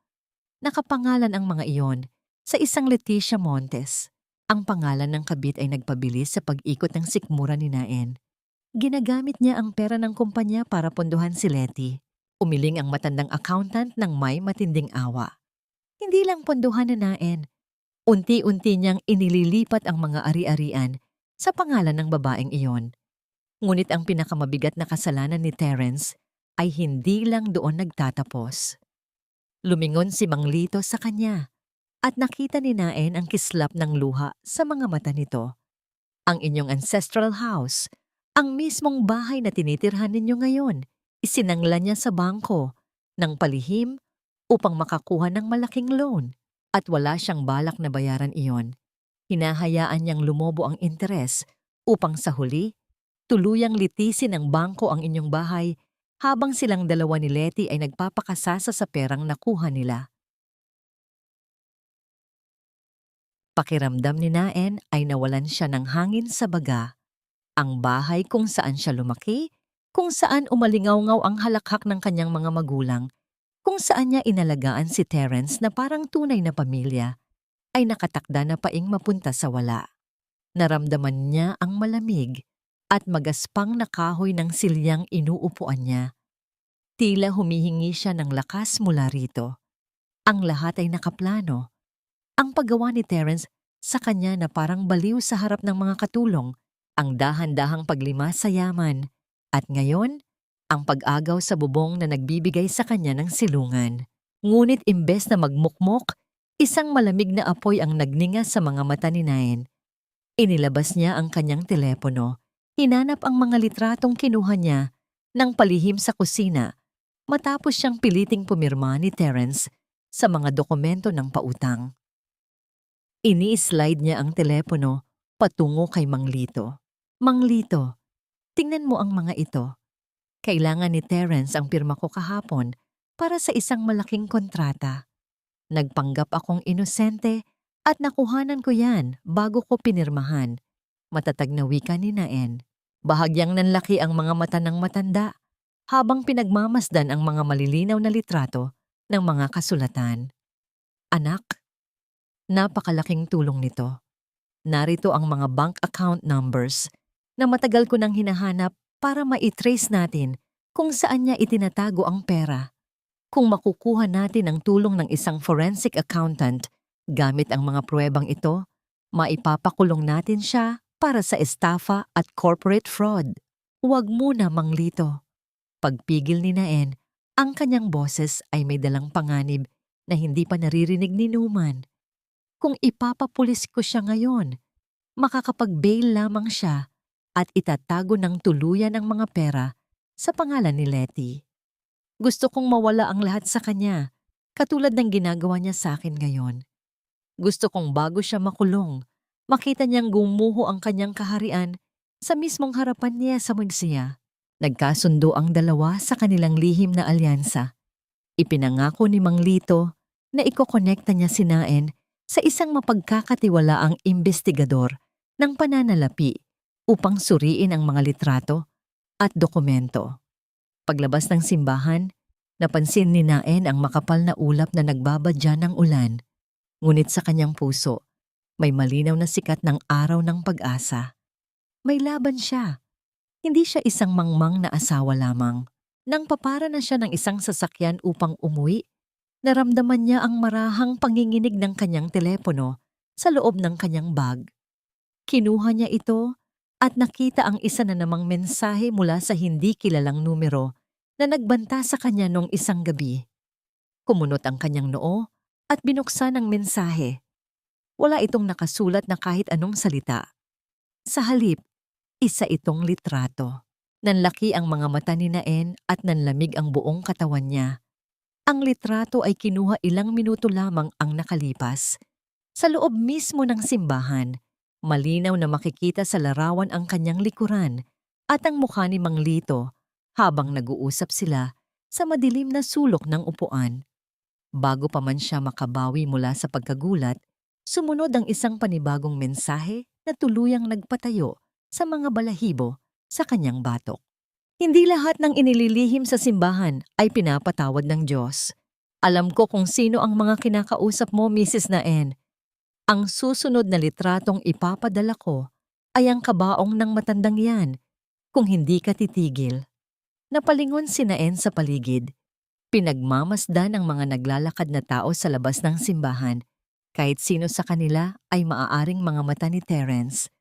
Nakapangalan ang mga iyon sa isang Leticia Montes. Ang pangalan ng kabit ay nagpabilis sa pag-ikot ng sikmura ni Naen. Ginagamit niya ang pera ng kumpanya para pondohan si Letty. Umiling ang matandang accountant ng may matinding awa. Hindi lang pondohan ni Naen. Unti-unti niyang inililipat ang mga ari-arian sa pangalan ng babaeng iyon. Ngunit ang pinakamabigat na kasalanan ni Terence ay hindi lang doon nagtatapos. Lumingon si Mang Lito sa kanya at nakita ni Naen ang kislap ng luha sa mga mata nito. Ang inyong ancestral house, ang mismong bahay na tinitirhan ninyo ngayon, isinangla niya sa bangko ng palihim upang makakuha ng malaking loan at wala siyang balak na bayaran iyon. Hinahayaan niyang lumobo ang interes upang sa huli, tuluyang litisin ng bangko ang inyong bahay habang silang dalawa ni Letty ay nagpapakasasa sa perang nakuha nila. Pakiramdam ni Naen ay nawalan siya ng hangin sa baga. Ang bahay kung saan siya lumaki, kung saan umalingaw-ngaw ang halakhak ng kanyang mga magulang, kung saan niya inalagaan si Terence na parang tunay na pamilya, ay nakatakda na paing mapunta sa wala. Naramdaman niya ang malamig at magaspang na kahoy ng silyang inuupuan niya. Tila humihingi siya ng lakas mula rito. Ang lahat ay nakaplano. Ang paggawa ni Terence sa kanya na parang baliw sa harap ng mga katulong, ang dahan-dahang paglima sa yaman, at ngayon, ang pag-agaw sa bubong na nagbibigay sa kanya ng silungan. Ngunit imbes na magmukmok, isang malamig na apoy ang nagninga sa mga mata ni Naen. Inilabas niya ang kanyang telepono, hinanap ang mga litratong kinuha niya ng palihim sa kusina, matapos siyang piliting pumirma ni Terence sa mga dokumento ng pautang. Ini-slide niya ang telepono patungo kay Mang Lito. Mang Lito, tingnan mo ang mga ito. Kailangan ni Terence ang pirma ko kahapon para sa isang malaking kontrata. Nagpanggap akong inosente at nakuhanan ko yan bago ko pinirmahan. Matatag na wika ni Naen. Bahagyang nanlaki ang mga mata ng matanda habang pinagmamasdan ang mga malilinaw na litrato ng mga kasulatan. Anak, napakalaking tulong nito. Narito ang mga bank account numbers na matagal ko nang hinahanap para ma-trace natin kung saan niya itinatago ang pera. Kung makukuha natin ang tulong ng isang forensic accountant gamit ang mga pruwebang ito, maipapakulong natin siya para sa estafa at corporate fraud. Huwag muna, Mang Lito. Pagpigil ni Naen, ang kanyang boses ay may dalang panganib na hindi pa naririnig ni Numan. Kung ipapapulis ko siya ngayon, makakapag-bail lamang siya at itatago ng tuluyan ang mga pera sa pangalan ni Letty. Gusto kong mawala ang lahat sa kanya, katulad ng ginagawa niya sa akin ngayon. Gusto kong bago siya makulong, makita niyang gumuho ang kanyang kaharian sa mismong harapan niya sa magsiya. Nagkasundo ang dalawa sa kanilang lihim na alyansa. Ipinangako ni Mang Lito na ikokonekta niya si Naen sa isang mapagkakatiwalaang imbestigador ng pananalapi upang suriin ang mga litrato at dokumento. Paglabas ng simbahan, napansin ni Naen ang makapal na ulap na nagbabadya ng ulan. Ngunit sa kanyang puso, may malinaw na sikat ng araw ng pag-asa. May laban siya. Hindi siya isang mangmang na asawa lamang. Nang papara na siya ng isang sasakyan upang umuwi, naramdaman niya ang marahang panginginig ng kanyang telepono sa loob ng kanyang bag. Kinuha niya ito at nakita ang isa na namang mensahe mula sa hindi kilalang numero na nagbanta sa kanya noong isang gabi. Kumunot ang kanyang noo at binuksan ang mensahe. Wala itong nakasulat na kahit anong salita. Sa halip, isa itong litrato. Nanlaki ang mga mata ni Naen at nanlamig ang buong katawan niya. Ang litrato ay kinuha ilang minuto lamang ang nakalipas. Sa loob mismo ng simbahan, malinaw na makikita sa larawan ang kanyang likuran at ang mukha ni Mang Lito habang nag-uusap sila sa madilim na sulok ng upuan. Bago pa man siya makabawi mula sa pagkagulat, sumunod ang isang panibagong mensahe na tuluyang nagpatayo sa mga balahibo sa kanyang batok. Hindi lahat ng inililihim sa simbahan ay pinapatawad ng Diyos. Alam ko kung sino ang mga kinakausap mo, Mrs. Naen. Ang susunod na litratong ipapadala ko ay ang kabaong ng matandang yan, kung hindi ka titigil. Napalingon si Naen sa paligid. Pinagmamasdan ang mga naglalakad na tao sa labas ng simbahan. Kahit sino sa kanila ay maaaring mga mata ni Terence.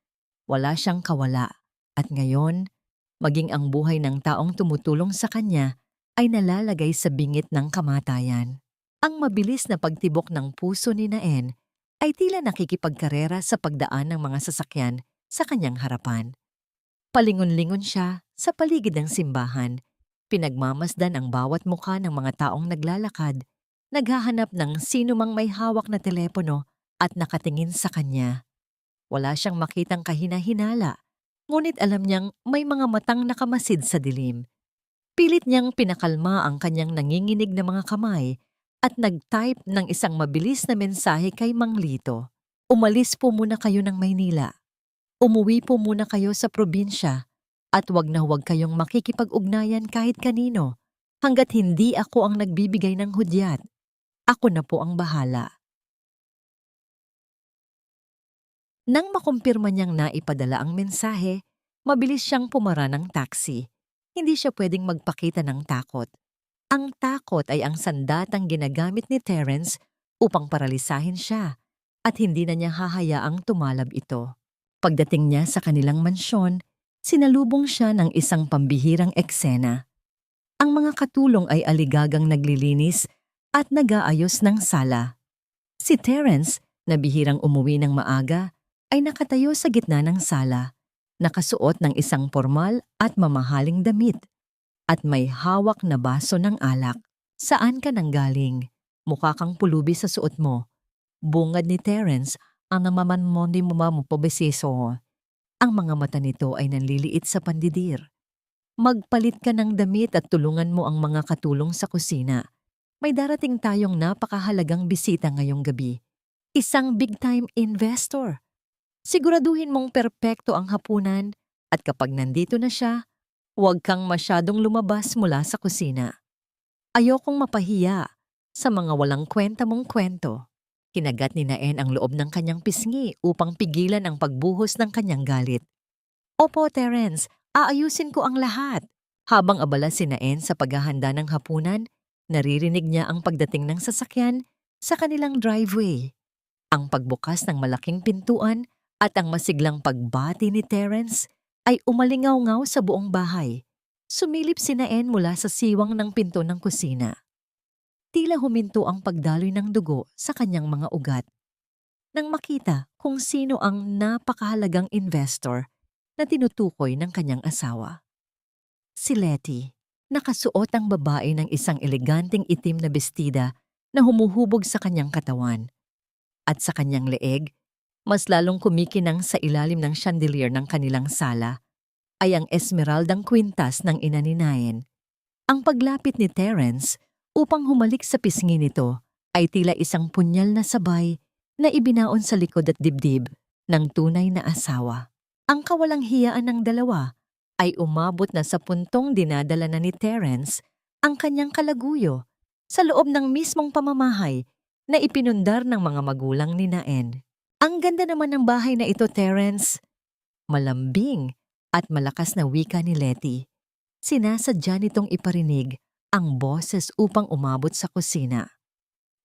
Wala siyang kawala. At ngayon, maging ang buhay ng taong tumutulong sa kanya ay nalalagay sa bingit ng kamatayan. Ang mabilis na pagtibok ng puso ni Naen ay tila nakikipagkarera sa pagdaan ng mga sasakyan sa kanyang harapan. Palingon-lingon siya sa paligid ng simbahan. Pinagmamasdan ang bawat mukha ng mga taong naglalakad, naghahanap ng sino mang may hawak na telepono at nakatingin sa kanya. Wala siyang makitang kahina-hinala, ngunit alam niyang may mga matang nakamasid sa dilim. Pilit niyang pinakalma ang kanyang nanginginig na mga kamay at nag-type ng isang mabilis na mensahe kay Mang Lito. Umalis po muna kayo ng Maynila. Umuwi po muna kayo sa probinsya at wag na wag kayong makikipag-ugnayan kahit kanino hanggat hindi ako ang nagbibigay ng hudyat. Ako na po ang bahala. Nang makumpirma niyang naipadala ang mensahe, mabilis siyang pumara ng taxi. Hindi siya pwedeng magpakita ng takot. Ang takot ay ang sandatang ginagamit ni Terence upang paralisahin siya at hindi na niya hahayaang tumalab ito. Pagdating niya sa kanilang mansyon, sinalubong siya ng isang pambihirang eksena. Ang mga katulong ay aligagang naglilinis at nag-aayos ng sala. Si Terence, na bihirang umuwi ng maaga, ay nakatayo sa gitna ng sala, nakasuot ng isang formal at mamahaling damit, at may hawak na baso ng alak. Saan ka nanggaling? Mukha kang pulubi sa suot mo. Bungad ni Terence ang namamanmondi mo pabesiso. Ang mga mata nito ay nanliliit sa pandidir. Magpalit ka ng damit at tulungan mo ang mga katulong sa kusina. May darating tayong napakahalagang bisita ngayong gabi. Isang big-time investor. Siguraduhin mong perpekto ang hapunan at kapag nandito na siya, huwag kang masyadong lumabas mula sa kusina. Ayokong mapahiya sa mga walang kwenta mong kwento. Kinagat ni Naen ang loob ng kanyang pisngi upang pigilan ang pagbuhos ng kanyang galit. Opo, Terence, aayusin ko ang lahat. Habang abala si Naen sa paghahanda ng hapunan, naririnig niya ang pagdating ng sasakyan sa kanilang driveway. Ang pagbukas ng malaking pintuan at ang masiglang pagbati ni Terence ay umalingaw-ngaw sa buong bahay. Sumilip si Naen mula sa siwang ng pinto ng kusina. Tila huminto ang pagdaloy ng dugo sa kanyang mga ugat. Nang makita kung sino ang napakahalagang investor na tinutukoy ng kanyang asawa. Si Letty, nakasuot ang babae ng isang eleganteng itim na bestida na humuhubog sa kanyang katawan. At sa kanyang leeg, mas lalong kumikinang sa ilalim ng chandelier ng kanilang sala, ay ang esmeraldang kwintas ng ina ni Naen. Ang paglapit ni Terence upang humalik sa pisngi nito ay tila isang punyal na sabay na ibinaon sa likod at dibdib ng tunay na asawa. Ang kawalang hiyaan ng dalawa ay umabot na sa puntong dinadala na ni Terence ang kanyang kalaguyo sa loob ng mismong pamamahay na ipinundar ng mga magulang ni Naen. Ang ganda naman ng bahay na ito, Terence. Malambing at malakas na wika ni Letty. Sinasadya nitong iparinig ang boses upang umabot sa kusina.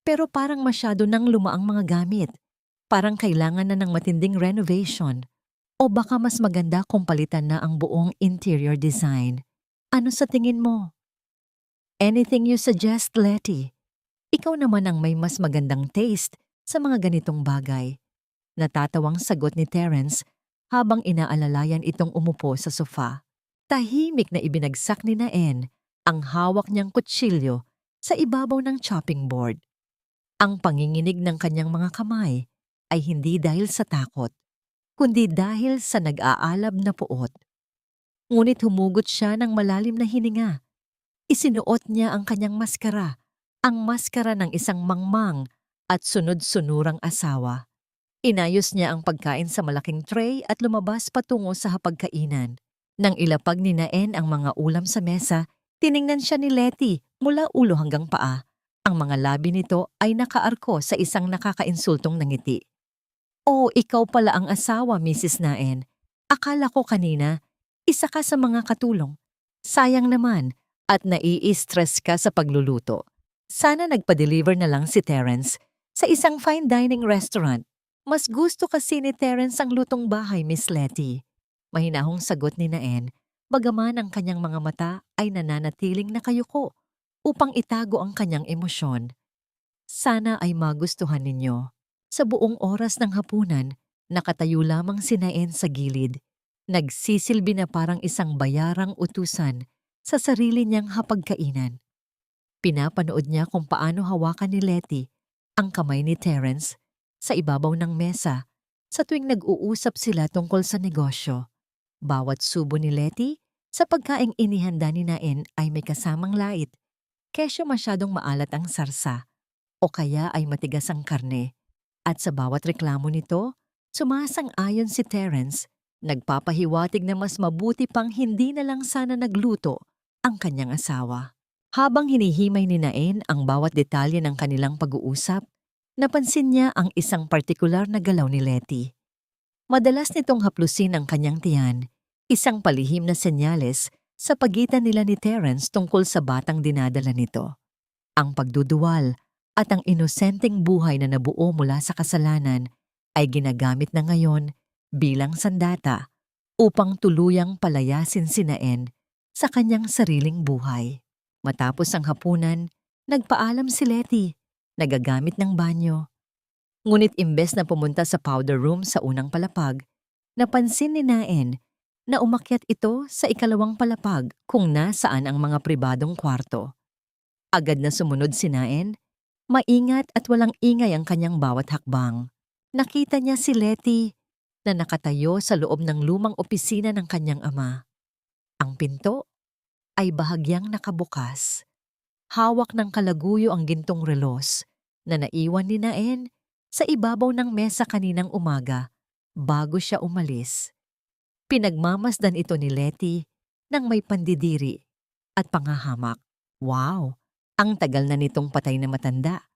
Pero parang masyado nang lumaang mga gamit. Parang kailangan na ng matinding renovation. O baka mas maganda kung palitan na ang buong interior design. Ano sa tingin mo? Anything you suggest, Letty. Ikaw naman ang may mas magandang taste sa mga ganitong bagay. Natatawang sagot ni Terence habang inaalalayan itong umupo sa sofa. Tahimik na ibinagsak ni Naen ang hawak niyang kutsilyo sa ibabaw ng chopping board. Ang panginginig ng kanyang mga kamay ay hindi dahil sa takot, kundi dahil sa nag-aalab na puot. Ngunit humugot siya ng malalim na hininga. Isinuot niya ang kanyang maskara, ang maskara ng isang mangmang at sunod-sunurang asawa. Inayos niya ang pagkain sa malaking tray at lumabas patungo sa hapagkainan. Nang ilapag ni Naen ang mga ulam sa mesa, tiningnan siya ni Letty mula ulo hanggang paa. Ang mga labi nito ay nakaarko sa isang nakakainsultong ngiti. "Oh, ikaw pala ang asawa, Mrs. Naen. Akala ko kanina, isa ka sa mga katulong. Sayang naman at nai-stress ka sa pagluluto. Sana nagpa-deliver na lang si Terence sa isang fine dining restaurant. Mas gusto kasi ni Terence ang lutong bahay, Miss Letty." Mahinahong sagot ni Naen, bagaman ang kanyang mga mata ay nananatiling nakayuko upang itago ang kanyang emosyon. "Sana ay magustuhan ninyo." Sa buong oras ng hapunan, nakatayo lamang si Naen sa gilid. Nagsisilbi na parang isang bayarang utusan sa sarili niyang hapagkainan. Pinapanood niya kung paano hawakan ni Letty ang kamay ni Terence sa ibabaw ng mesa sa tuwing nag-uusap sila tungkol sa negosyo. Bawat subo ni Letty sa pagkaing inihanda ni Naen ay may kasamang lait, kesyo masyadong maalat ang sarsa o kaya ay matigas ang karne. At sa bawat reklamo nito, sumasang-ayon si Terence, nagpapahiwatig na mas mabuti pang hindi na lang sana nagluto ang kanyang asawa. Habang hinihimay ni Naen ang bawat detalye ng kanilang pag-uusap, napansin niya ang isang partikular na galaw ni Letty. Madalas nitong haplusin ang kanyang tiyan, isang palihim na senyales sa pagitan nila ni Terence tungkol sa batang dinadala nito. Ang pagduduwal at ang inosenteng buhay na nabuo mula sa kasalanan ay ginagamit na ngayon bilang sandata upang tuluyang palayasin si Naen sa kanyang sariling buhay. Matapos ang hapunan, nagpaalam si Letty, nagagamit ng banyo. Ngunit imbes na pumunta sa powder room sa unang palapag, napansin ni Naen na umakyat ito sa ikalawang palapag kung nasaan ang mga pribadong kwarto. Agad na sumunod si Naen, maingat at walang ingay ang kanyang bawat hakbang. Nakita niya si Letty na nakatayo sa loob ng lumang opisina ng kanyang ama. Ang pinto ay bahagyang nakabukas. Hawak ng kalaguyo ang gintong relos na naiwan ni Naen sa ibabaw ng mesa kaninang umaga bago siya umalis. Pinagmamasdan ito ni Letty ng may pandidiri at pangahamak. Wow, ang tagal na nitong patay na matanda,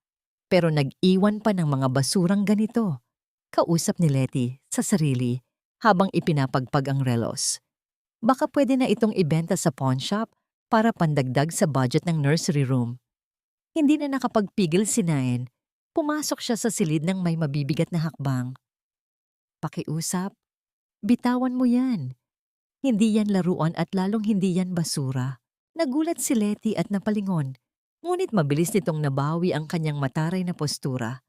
pero nag-iwan pa ng mga basurang ganito. Kausap ni Letty sa sarili habang ipinapagpag ang relos. Baka pwede na itong ibenta sa pawn shop para pandagdag sa budget ng nursery room. Hindi na nakapagpigil si Naen. Pumasok siya sa silid ng may mabibigat na hakbang. "Pakiusap, bitawan mo yan. Hindi yan laruan at lalong hindi yan basura." Nagulat si Letty at napalingon, ngunit mabilis nitong nabawi ang kanyang mataray na postura.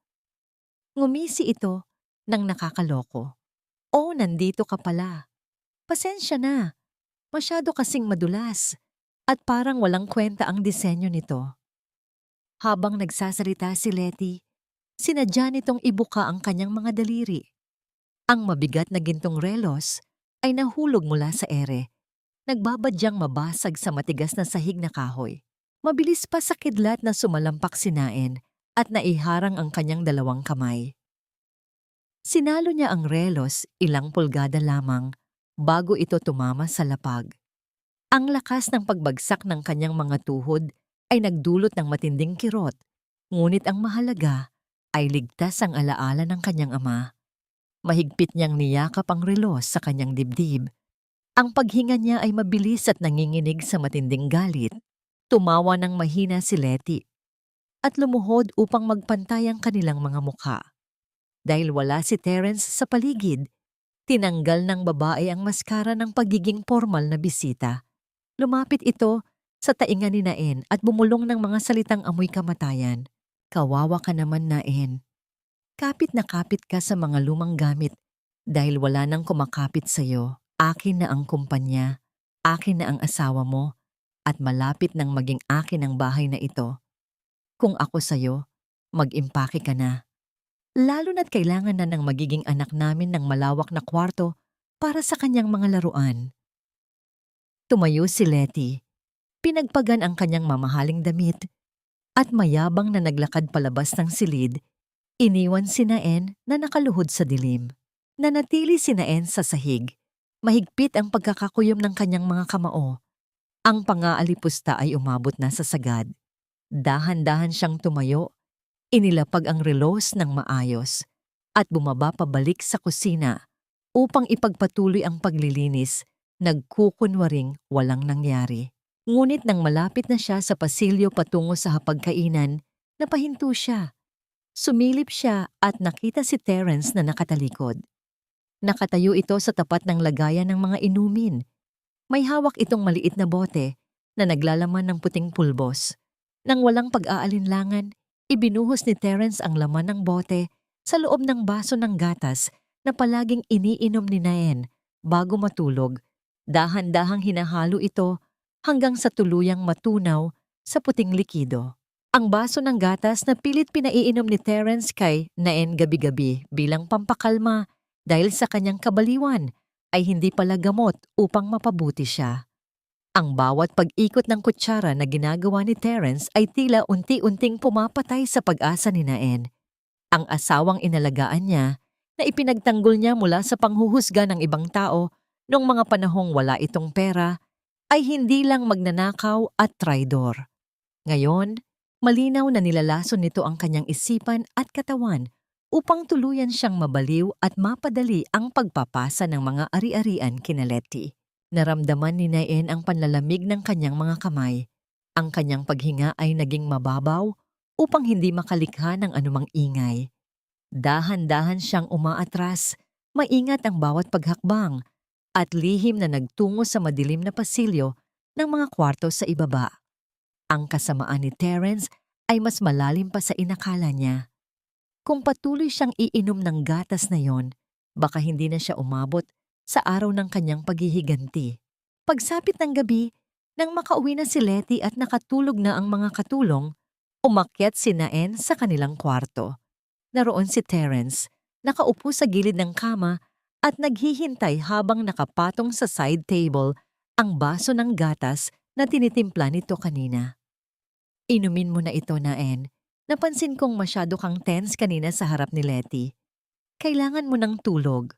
Ngumisi ito nang nakakaloko. "Oh, nandito ka pala. Pasensya na. Masyado kasing madulas at parang walang kwenta ang disenyo nito." Habang nagsasalita si Letty, sinadya nitong ibuka ang kanyang mga daliri. Ang mabigat na gintong relos ay nahulog mula sa ere, nagbabadyang mabasag sa matigas na sahig na kahoy. Mabilis pa sa kidlat na sumalampak si Naen at naiharang ang kanyang dalawang kamay. Sinalo niya ang relos ilang pulgada lamang bago ito tumama sa lapag. Ang lakas ng pagbagsak ng kanyang mga tuhod ay nagdulot ng matinding kirot, ngunit ang mahalaga ay ligtas ang alaala ng kanyang ama. Mahigpit niyang niyakap ang relos sa kanyang dibdib. Ang paghinga niya ay mabilis at nanginginig sa matinding galit. Tumawa ng mahina si Letty at lumuhod upang magpantay ang kanilang mga mukha. Dahil wala si Terence sa paligid, tinanggal ng babae ang maskara ng pagiging formal na bisita. Lumapit ito sa tainga ni Naen at bumulong ng mga salitang amoy kamatayan. "Kawawa ka naman, Naen. Kapit na kapit ka sa mga lumang gamit dahil wala nang kumakapit sa'yo. Akin na ang kumpanya. Akin na ang asawa mo at malapit nang maging akin ang bahay na ito. Kung ako sa'yo, mag-impake ka na. Lalo na't kailangan na ng magiging anak namin ng malawak na kwarto para sa kanyang mga laruan. Tumayo si Letty. Pinagpagan ang kanyang mamahaling damit at mayabang na naglakad palabas ng silid, iniwan si Naen na nakaluhod sa dilim. Nanatili si Naen sa sahig. Mahigpit ang pagkakakuyom ng kanyang mga kamao. Ang pangaalipusta ay umabot na sa sagad. Dahan-dahan siyang tumayo, inilapag ang relos ng maayos at bumaba pabalik sa kusina upang ipagpatuloy ang paglilinis, nagkukunwaring walang nangyari. Ngunit nang malapit na siya sa pasilyo patungo sa hapagkainan, napahinto siya. Sumilip siya at nakita si Terence na nakatalikod. Nakatayo ito sa tapat ng lagayan ng mga inumin. May hawak itong maliit na bote na naglalaman ng puting pulbos. Nang walang pag-aalinlangan, ibinuhos ni Terence ang laman ng bote sa loob ng baso ng gatas na palaging iniinom ni Naen bago matulog. Dahan-dahang hinahalo ito hanggang sa tuluyang matunaw sa puting likido. Ang baso ng gatas na pilit pinaiinom ni Terence kay Naen gabi-gabi bilang pampakalma dahil sa kanyang kabaliwan ay hindi pala gamot upang mapabuti siya. Ang bawat pag-ikot ng kutsara na ginagawa ni Terence ay tila unti-unting pumapatay sa pag-asa ni Naen. Ang asawang inalagaan niya na ipinagtanggol niya mula sa panghuhusga ng ibang tao noong mga panahong wala itong pera ay hindi lang magnanakaw at traidor. Ngayon, malinaw na nilalason nito ang kanyang isipan at katawan upang tuluyan siyang mabaliw at mapadali ang pagpapasa ng mga ari-arian kina Letty. Naramdaman ni Naen ang panlalamig ng kanyang mga kamay. Ang kanyang paghinga ay naging mababaw upang hindi makalikha ng anumang ingay. Dahan-dahan siyang umaatras, maingat ang bawat paghakbang, at lihim na nagtungo sa madilim na pasilyo ng mga kwarto sa ibaba. Ang kasamaan ni Terence ay mas malalim pa sa inakala niya. Kung patuloy siyang iinom ng gatas na yon, baka hindi na siya umabot sa araw ng kanyang paghihiganti. Pagsapit ng gabi, nang makauwi na si Letty at nakatulog na ang mga katulong, umakyat si Naen sa kanilang kwarto. Naroon si Terence, nakaupo sa gilid ng kama at naghihintay habang nakapatong sa side table ang baso ng gatas na tinitimpla nito kanina. Inumin mo na ito, Naen. Napansin kong masyado kang tense kanina sa harap ni Letty. Kailangan mo ng tulog.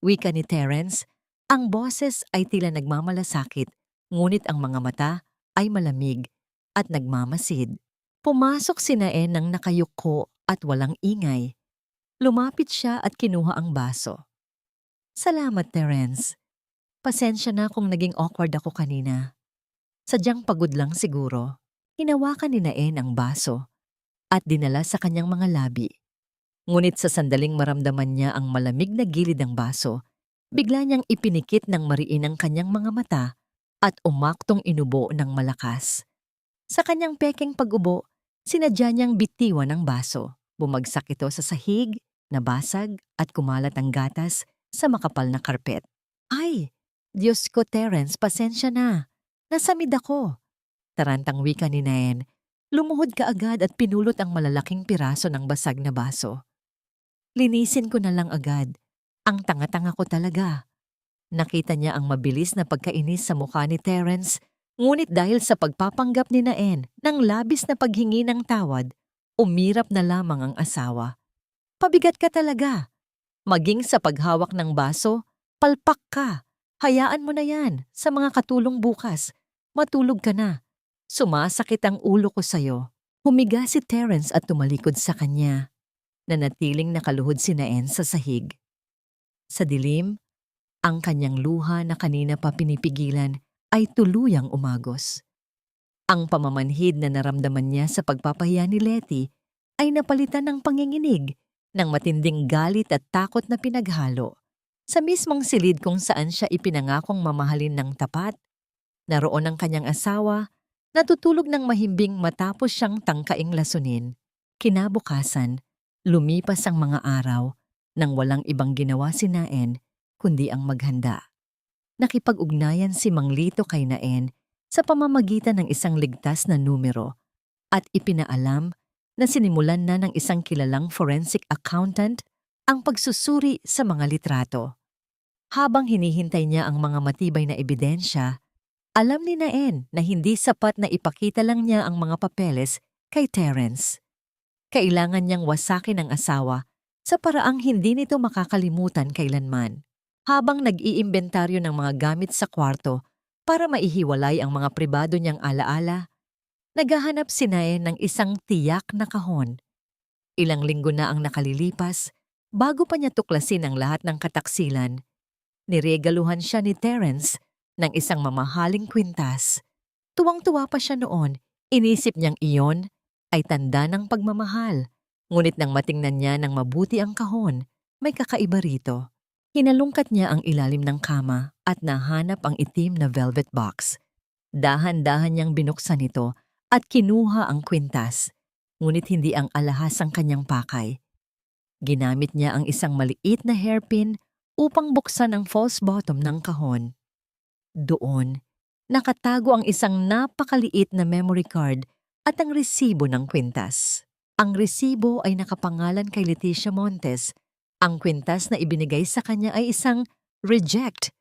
Wika ni Terence, ang boses ay tila nagmamalasakit, ngunit ang mga mata ay malamig at nagmamasid. Pumasok si Naen nang nakayuko at walang ingay. Lumapit siya at kinuha ang baso. Salamat, Terence. Pasensya na kung naging awkward ako kanina. Sadyang pagod lang siguro. Hinawakan ni Naen ang baso at dinala sa kanyang mga labi. Ngunit sa sandaling maramdaman niya ang malamig na gilid ng baso, bigla niyang ipinikit ng mariin ang kanyang mga mata at umaktong inubo ng malakas. Sa kanyang pekeng pag-ubo, sinadya niyang bitiwan ang baso. Bumagsak ito sa sahig, nabasag at kumalat ang gatas sa makapal na karpet. Ay, Diyos ko, Terence, pasensya na. Nasamid ako. Tarantang wika ni Naen. Lumuhod ka agad at pinulot ang malalaking piraso ng basag na baso. Linisin ko na lang agad. Ang tanga-tanga ko talaga. Nakita niya ang mabilis na pagkainis sa mukha ni Terence, ngunit dahil sa pagpapanggap ni Naen ng labis na paghingi ng tawad, umirap na lamang ang asawa. Pabigat ka talaga. Maging sa paghawak ng baso, palpak ka. Hayaan mo na yan sa mga katulong bukas. Matulog ka na. Sumasakit ang ulo ko sa'yo. Humiga si Terence at tumalikod sa kanya. Nanatiling nakaluhod si Naen sa sahig. Sa dilim, ang kanyang luha na kanina pa pinipigilan ay tuluyang umagos. Ang pamamanhid na naramdaman niya sa pagpapahiya ni Letty ay napalitan ng panginginig ng matinding galit at takot na pinaghalo. Sa mismong silid kung saan siya ipinangakong mamahalin ng tapat, naroon ang kanyang asawa, natutulog ng mahimbing matapos siyang tangkaing lasunin. Kinabukasan, lumipas ang mga araw nang walang ibang ginawa si Naen kundi ang maghanda. Nakipag-ugnayan si Mang Lito kay Naen sa pamamagitan ng isang ligtas na numero at ipinaalam na sinimulan na ng isang kilalang forensic accountant ang pagsusuri sa mga litrato. Habang hinihintay niya ang mga matibay na ebidensya, alam ni Naen na hindi sapat na ipakita lang niya ang mga papeles kay Terence. Kailangan niyang wasakin ang asawa sa paraang hindi nito makakalimutan kailanman. Habang nag-iimbentaryo ng mga gamit sa kwarto para maihiwalay ang mga pribado niyang alaala, naghahanap si Naen ng isang tiyak na kahon. Ilang linggo na ang nakalilipas, bago pa niya tuklasin ang lahat ng kataksilan, niregaluhan siya ni Terence ng isang mamahaling kwintas. Tuwang-tuwa pa siya noon, inisip niyang iyon ay tanda ng pagmamahal. Ngunit nang matingnan niya ng mabuti ang kahon, may kakaiba rito. Hinalungkat niya ang ilalim ng kama at nahanap ang itim na velvet box. Dahan-dahan niyang binuksan ito at kinuha ang kwintas, ngunit hindi ang alahas ang kanyang pakay. Ginamit niya ang isang maliit na hairpin upang buksan ang false bottom ng kahon. Doon, nakatago ang isang napakaliit na memory card at ang resibo ng kwintas. Ang resibo ay nakapangalan kay Leticia Montes. Ang kwintas na ibinigay sa kanya ay isang reject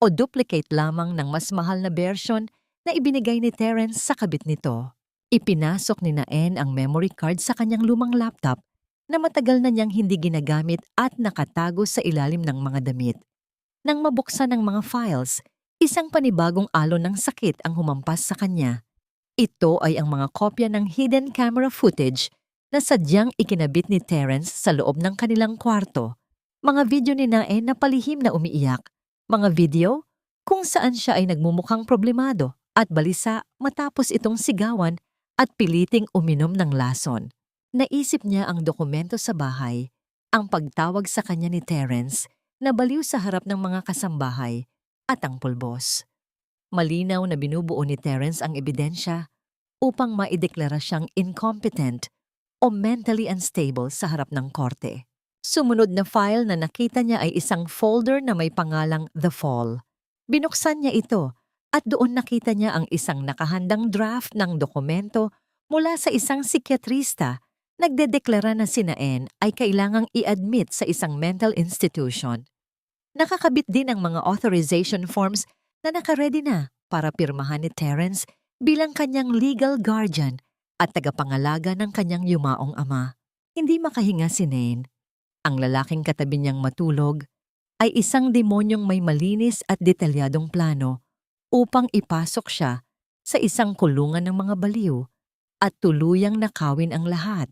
o duplicate lamang ng mas mahal na version na ibinigay ni Terence sa kabit nito. Ipinasok ni Naen ang memory card sa kanyang lumang laptop na matagal na niyang hindi ginagamit at nakatago sa ilalim ng mga damit. Nang mabuksan ang mga files, isang panibagong alon ng sakit ang humampas sa kanya. Ito ay ang mga kopya ng hidden camera footage na sadyang ikinabit ni Terence sa loob ng kanilang kwarto. Mga video ni Naen na palihim na umiiyak. Mga video kung saan siya ay nagmumukhang problemado at balisa matapos itong sigawan at piliting uminom ng lason. Naisip niya ang dokumento sa bahay, ang pagtawag sa kanya ni Terence na baliw sa harap ng mga kasambahay at ang pulbos. Malinaw na binubuo ni Terence ang ebidensya upang maideklara siyang incompetent o mentally unstable sa harap ng korte. Sumunod na file na nakita niya ay isang folder na may pangalang The Fall. Binuksan niya ito at doon nakita niya ang isang nakahandang draft ng dokumento mula sa isang psikiatrista. Nagdedeklara na si Naen ay kailangang i-admit sa isang mental institution. Nakakabit din ang mga authorization forms na nakaredy na para pirmahan ni Terence bilang kanyang legal guardian at tagapangalaga ng kanyang yumaong ama. Hindi makahinga si Naen. Ang lalaking katabi niyang matulog ay isang demonyong may malinis at detalyadong plano upang ipasok siya sa isang kulungan ng mga baliw at tuluyang nakawin ang lahat.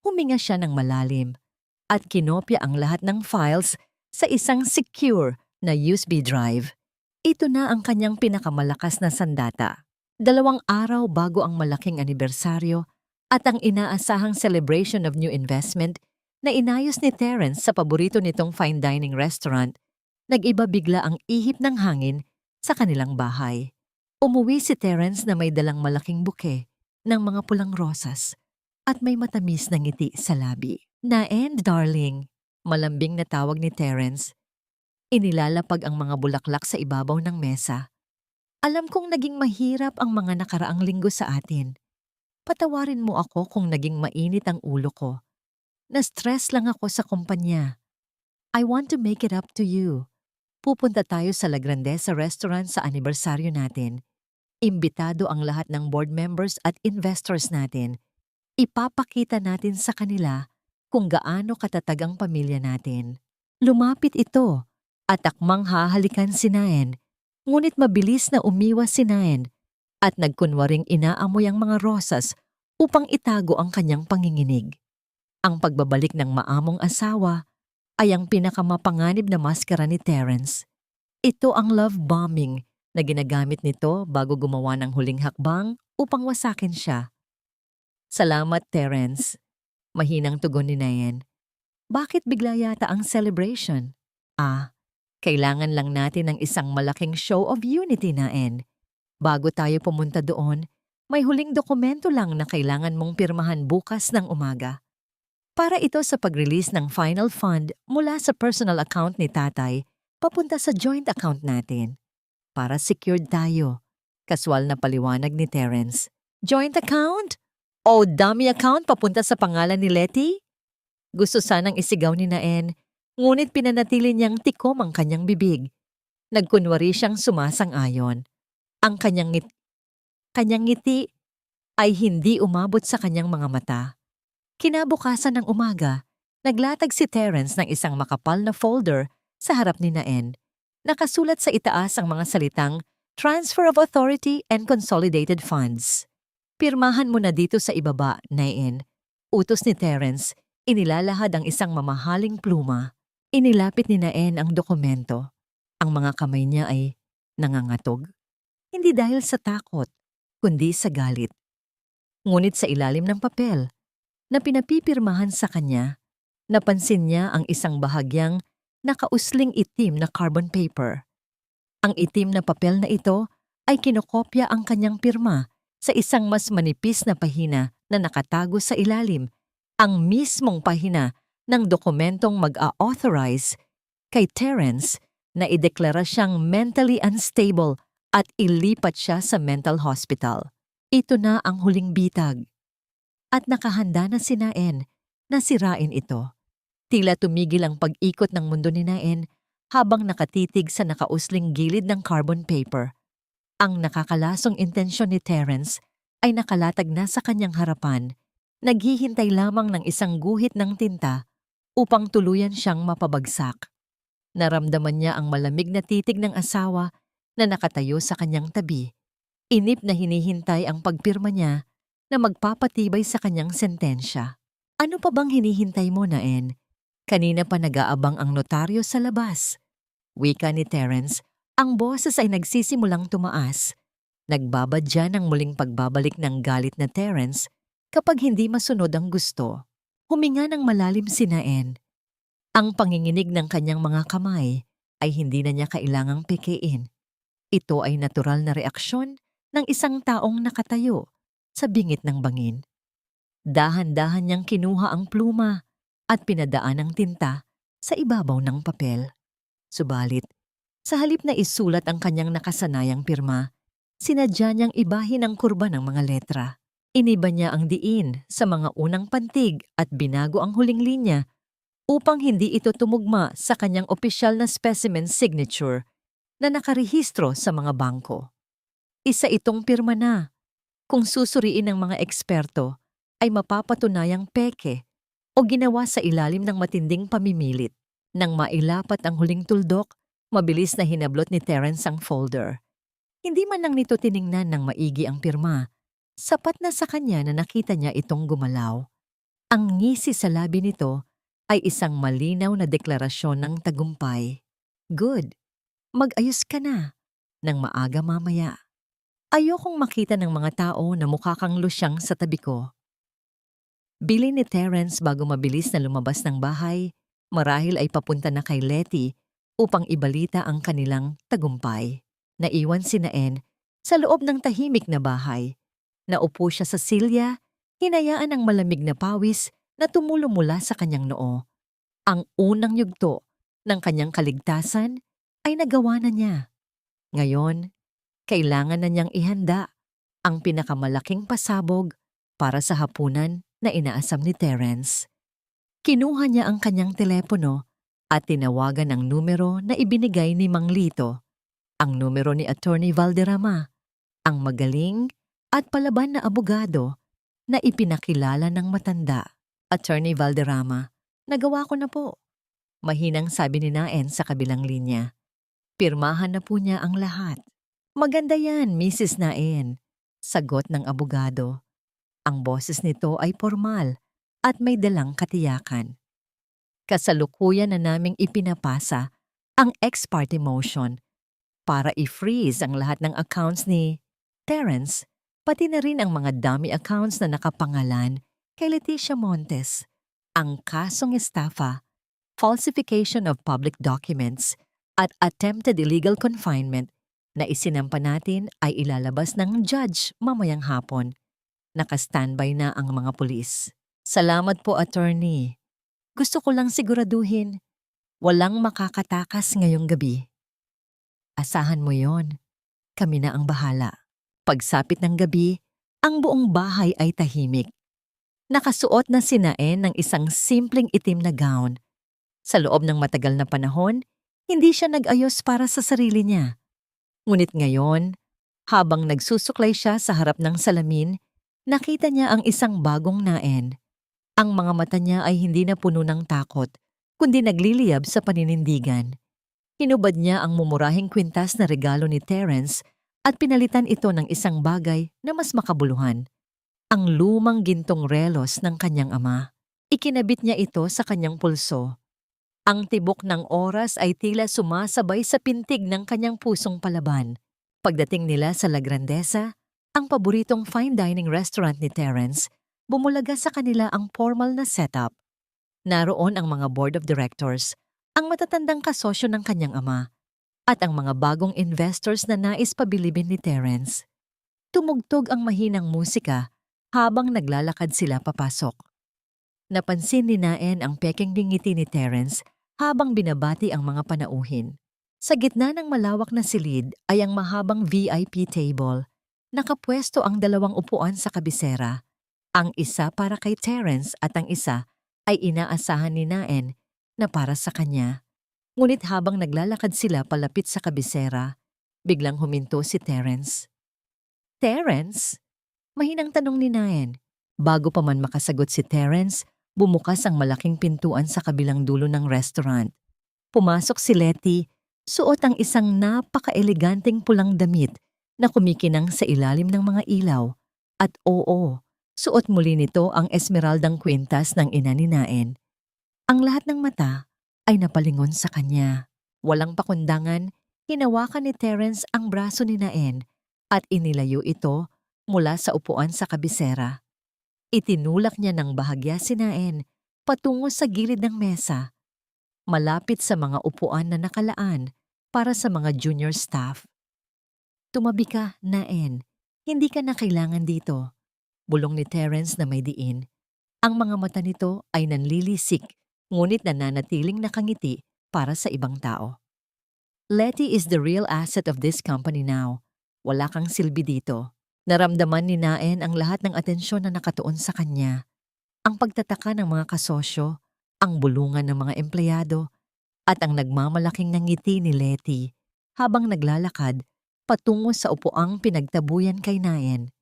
Huminga siya ng malalim at kinopya ang lahat ng files sa isang secure na USB drive. Ito na ang kanyang pinakamalakas na sandata. 2 araw bago ang malaking anibersaryo at ang inaasahang celebration of new investment na inayos ni Terence sa paborito nitong fine dining restaurant, nag-iba bigla ang ihip ng hangin sa kanilang bahay. Umuwi si Terence na may dalang malaking buke ng mga pulang rosas at may matamis na ngiti sa labi. Naen, darling, malambing na tawag ni Terence. Inilalapag ang mga bulaklak sa ibabaw ng mesa. Alam kong naging mahirap ang mga nakaraang linggo sa atin. Patawarin mo ako kung naging mainit ang ulo ko. Na-stress lang ako sa kumpanya. I want to make it up to you. Pupunta tayo sa La Grandeza restaurant sa anibersaryo natin. Imbitado ang lahat ng board members at investors natin. Ipapakita natin sa kanila kung gaano katatag ang pamilya natin. Lumapit ito at akmang hahalikan si Naen, ngunit mabilis na umiwas si Naen at nagkunwaring inaamoy ang mga rosas upang itago ang kanyang panginginig. Ang pagbabalik ng maamong asawa ay ang pinakamapanganib na maskara ni Terence. Ito ang love bombing na ginagamit nito bago gumawa ng huling hakbang upang wasakin siya. Salamat, Terence. Mahinang tugon ni Naen. Bakit bigla yata ang celebration? Kailangan lang natin ng isang malaking show of unity, Naen. Bago tayo pumunta doon, may huling dokumento lang na kailangan mong pirmahan bukas ng umaga. Para ito sa pag-release ng final fund mula sa personal account ni tatay papunta sa joint account natin para secured tayo. Kaswal na paliwanag ni Terence. Joint account? O dummy account papunta sa pangalan ni Letty? Gusto sanang isigaw ni Naen, ngunit pinanatili niyang tikom ang kanyang bibig. Nagkunwari siyang sumasang-ayon. Ang kanyang ngiti ay hindi umabot sa kanyang mga mata. Kinabukasan ng umaga, naglatag si Terence ng isang makapal na folder sa harap ni Naen. Nakasulat sa itaas ang mga salitang Transfer of Authority and Consolidated Funds. Pirmahan mo na dito sa ibaba, Naen. Utos ni Terence, inilalahad ang isang mamahaling pluma. Inilapit ni Naen ang dokumento. Ang mga kamay niya ay nangangatog. Hindi dahil sa takot, kundi sa galit. Ngunit sa ilalim ng papel na pinapipirmahan sa kanya, napansin niya ang isang bahagyang nakausling itim na carbon paper. Ang itim na papel na ito ay kinokopya ang kanyang pirma sa isang mas manipis na pahina na nakatago sa ilalim, ang mismong pahina ng dokumentong mag-a-authorize kay Terence na ideklara siyang mentally unstable at ilipat siya sa mental hospital. Ito na ang huling bitag. At nakahanda na si Naen na sirain ito. Tila tumigil ang pag-ikot ng mundo ni Naen habang nakatitig sa nakausling gilid ng carbon paper. Ang nakakalasong intensyon ni Terence ay nakalatag na sa kanyang harapan, naghihintay lamang ng isang guhit ng tinta upang tuluyan siyang mapabagsak. Naramdaman niya ang malamig na titig ng asawa na nakatayo sa kanyang tabi. Inip na hinihintay ang pagpirma niya na magpapatibay sa kanyang sentensya. Ano pa bang hinihintay mo, Naen? Kanina pa nag-aabang ang notaryo sa labas. Wika ni Terence, ang boses ay nagsisimulang tumaas. Nagbabadya ng muling pagbabalik ng galit na Terence kapag hindi masunod ang gusto. Huminga ng malalim si Naen. Ang panginginig ng kanyang mga kamay ay hindi na niya kailangang pekein. Ito ay natural na reaksyon ng isang taong nakatayo sa bingit ng bangin. Dahan-dahan niyang kinuha ang pluma at pinadaan ng tinta sa ibabaw ng papel. Subalit, sa halip na isulat ang kanyang nakasanayang pirma, sinadya niyang ibahin ang kurba ng mga letra. Iniba niya ang diin sa mga unang pantig at binago ang huling linya upang hindi ito tumugma sa kanyang opisyal na specimen signature na nakarehistro sa mga bangko. Isa itong pirma na, kung susuriin ng mga eksperto, ay mapapatunayang peke o ginawa sa ilalim ng matinding pamimilit. Nang mailapat ang huling tuldok, mabilis na hinablot ni Terence ang folder. Hindi man lang nito tiningnan ng maigi ang pirma, sapat na sa kanya na nakita niya itong gumalaw. Ang ngisi sa labi nito ay isang malinaw na deklarasyon ng tagumpay. Good. Mag-ayos ka na ng maaga mamaya. Ayokong makita ng mga tao na mukha kang lusyang sa tabi ko. Bili ni Terence bago mabilis na lumabas ng bahay, marahil ay papunta na kay Letty upang ibalita ang kanilang tagumpay. Naiwan si Naen sa loob ng tahimik na bahay. Naupo siya sa silya, hinayaan ang malamig na pawis na tumulo mula sa kanyang noo. Ang unang yugto ng kanyang kaligtasan ay nagawa na niya. Ngayon, kailangan na niyang ihanda ang pinakamalaking pasabog para sa hapunan na inaasam ni Terence. Kinuha niya ang kanyang telepono at tinawagan ang numero na ibinigay ni Mang Lito, ang numero ni Attorney Valderrama, ang magaling at palaban na abogado na ipinakilala ng matanda. Attorney Valderrama, nagawa ko na po. Mahinang sabi ni Naen sa kabilang linya. Pirmahan na po niya ang lahat. Maganda yan, Mrs. Naen, sagot ng abogado. Ang boses nito ay formal at may dalang katiyakan. Kasalukuyan na naming ipinapasa ang ex parte motion para i-freeze ang lahat ng accounts ni Terence, pati na rin ang mga dummy accounts na nakapangalan kay Leticia Montes. Ang kasong estafa, falsification of public documents, at attempted illegal confinement na isinampa natin ay ilalabas ng judge mamayang hapon. Naka-standby na ang mga pulis. Salamat po, attorney. Gusto ko lang siguraduhin Walang makakatakas ngayong gabi. Asahan mo yon. Kami na ang bahala. Pagsapit ng gabi, ang buong bahay ay tahimik. Nakasuot na si Naen ng isang simpleng itim na gown. Sa loob ng matagal na panahon, hindi siya nag-ayos para sa sarili niya. Ngunit ngayon, habang nagsusuklay siya sa harap ng salamin, nakita niya ang isang bagong Naen. Ang mga mata niya ay hindi na puno ng takot, kundi nagliliyab sa paninindigan. Hinubad niya ang mumurahing kwintas na regalo ni Terence at pinalitan ito ng isang bagay na mas makabuluhan. Ang lumang gintong relos ng kanyang ama. Ikinabit niya ito sa kanyang pulso. Ang tibok ng oras ay tila sumasabay sa pintig ng kanyang pusong palaban. Pagdating nila sa La Grandeza, ang paboritong fine dining restaurant ni Terence, bumulaga sa kanila ang formal na setup. Naroon ang mga board of directors, ang matatandang kasosyo ng kanyang ama, at ang mga bagong investors na nais pabilibin ni Terence. Tumugtog ang mahinang musika habang naglalakad sila papasok. Napansin ni Naen ang peking ngiti ni Terence habang binabati ang mga panauhin. Sa gitna ng malawak na silid ay ang mahabang VIP table. Nakapwesto ang 2 upuan sa kabisera. Ang isa para kay Terence at ang isa ay inaasahan ni Naen na para sa kanya. Ngunit habang naglalakad sila palapit sa kabisera, biglang huminto si Terence. Terence? Mahinang tanong ni Naen. Bago pa man makasagot si Terence, bumukas ang malaking pintuan sa kabilang dulo ng restaurant. Pumasok si Letty, suot ang isang napaka-eleganteng pulang damit na kumikinang sa ilalim ng mga ilaw. At oo, suot muli nito ang esmeraldang kwintas ng ina ni Naen. Ang lahat ng mata ay napalingon sa kanya. Walang pakundangan, hinawakan ni Terence ang braso ni Naen at inilayo ito mula sa upuan sa kabisera. Itinulak niya ng bahagya si Naen patungo sa gilid ng mesa, malapit sa mga upuan na nakalaan para sa mga junior staff. Tumabi ka, Naen. Hindi ka na kailangan dito. Bulong ni Terence na may diin. Ang mga mata nito ay nanlilisik, ngunit nananatiling nakangiti para sa ibang tao. Letty is the real asset of this company now. Wala kang silbi dito. Naramdaman ni Naen ang lahat ng atensyon na nakatuon sa kanya. Ang pagtataka ng mga kasosyo, ang bulungan ng mga empleyado, at ang nagmamalaking ngiti ni Letty habang naglalakad patungo sa upuang pinagtabuyan kay Naen.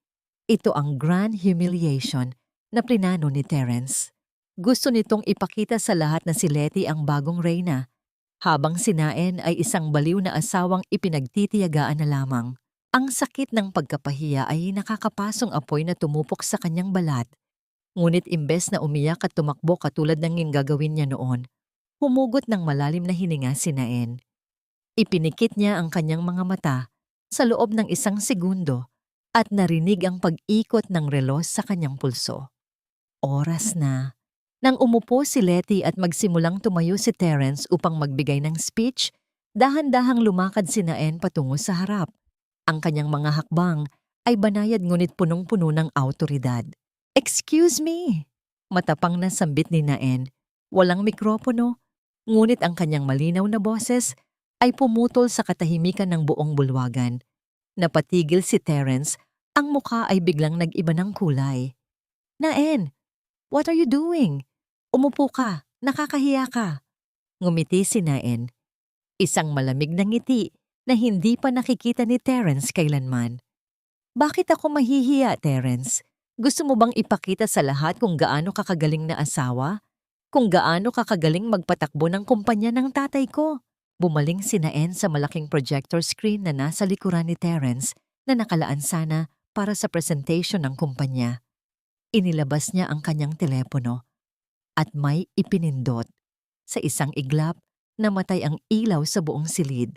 Ito ang grand humiliation na plinano ni Terence. Gusto nitong ipakita sa lahat na si Letty ang bagong reyna, habang si Naen ay isang baliw na asawang ipinagtitiyagaan na lamang. Ang sakit ng pagkapahiya ay nakakapasong apoy na tumupok sa kanyang balat. Ngunit imbes na umiyak at tumakbo katulad ng gagawin niya noon, humugot ng malalim na hininga si Naen. Ipinikit niya ang kanyang mga mata sa loob ng 1 segundo at narinig ang pag-ikot ng relos sa kanyang pulso. Oras na. Nang umupo si Letty at magsimulang tumayo si Terence upang magbigay ng speech, dahan-dahang lumakad si Naen patungo sa harap. Ang kanyang mga hakbang ay banayad ngunit punong-puno ng awtoridad. "Excuse me!" Matapang na sambit ni Naen. Walang mikropono, ngunit ang kanyang malinaw na boses ay pumutol sa katahimikan ng buong bulwagan. Napatigil si Terence, ang mukha ay biglang nag-iba ng kulay. "Naen, what are you doing? Umupo ka, nakakahiya ka." Ngumiti si Naen. Isang malamig na ngiti na hindi pa nakikita ni Terence kailanman. "Bakit ako mahihiya, Terence? Gusto mo bang ipakita sa lahat kung gaano kakagaling na asawa? Kung gaano kakagaling magpatakbo ng kumpanya ng tatay ko?" Bumaling si Naen sa malaking projector screen na nasa likuran ni Terence na nakalaan sana para sa presentation ng kumpanya. Inilabas niya ang kanyang telepono at may ipinindot. Sa isang iglap, namatay ang ilaw sa buong silid.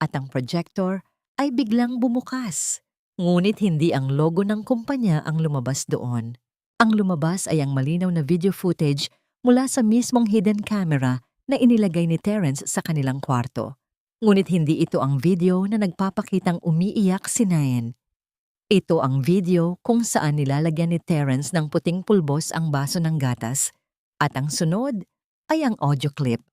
At ang projector ay biglang bumukas. Ngunit hindi ang logo ng kumpanya ang lumabas doon. Ang lumabas ay ang malinaw na video footage mula sa mismong hidden camera na inilagay ni Terence sa kanilang kwarto. Ngunit hindi ito ang video na nagpapakitang umiiyak si Naen. Ito ang video kung saan nilalagyan ni Terence ng puting pulbos ang baso ng gatas. At ang sunod ay ang audio clip.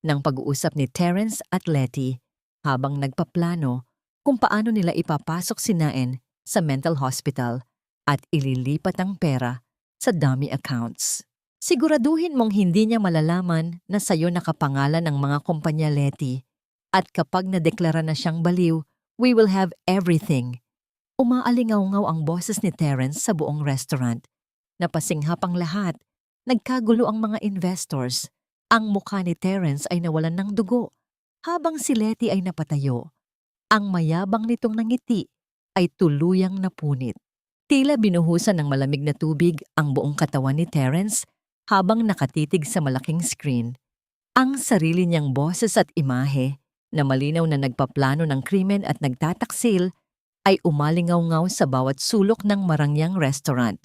ng pag-uusap ni Terence at Letty habang nagpaplano kung paano nila ipapasok si Naen sa mental hospital at ililipat ang pera sa dummy accounts. Siguraduhin mong hindi niya malalaman na sa'yo nakapangalan ang mga kumpanya, Letty, at kapag nadeklara na siyang baliw, we will have everything. Umaalingaw-ngaw ang boses ni Terence sa buong restaurant. Napasinghap ang lahat. Nagkagulo ang mga investors. Ang mukha ni Terence ay nawalan ng dugo, habang si Letty ay napatayo. Ang mayabang nitong nangiti ay tuluyang napunit. Tila binuhusan ng malamig na tubig ang buong katawan ni Terence habang nakatitig sa malaking screen. Ang sarili niyang boses at imahe na malinaw na nagpaplano ng krimen at nagtataksil ay umalingaw-ngaw sa bawat sulok ng marangyang restaurant.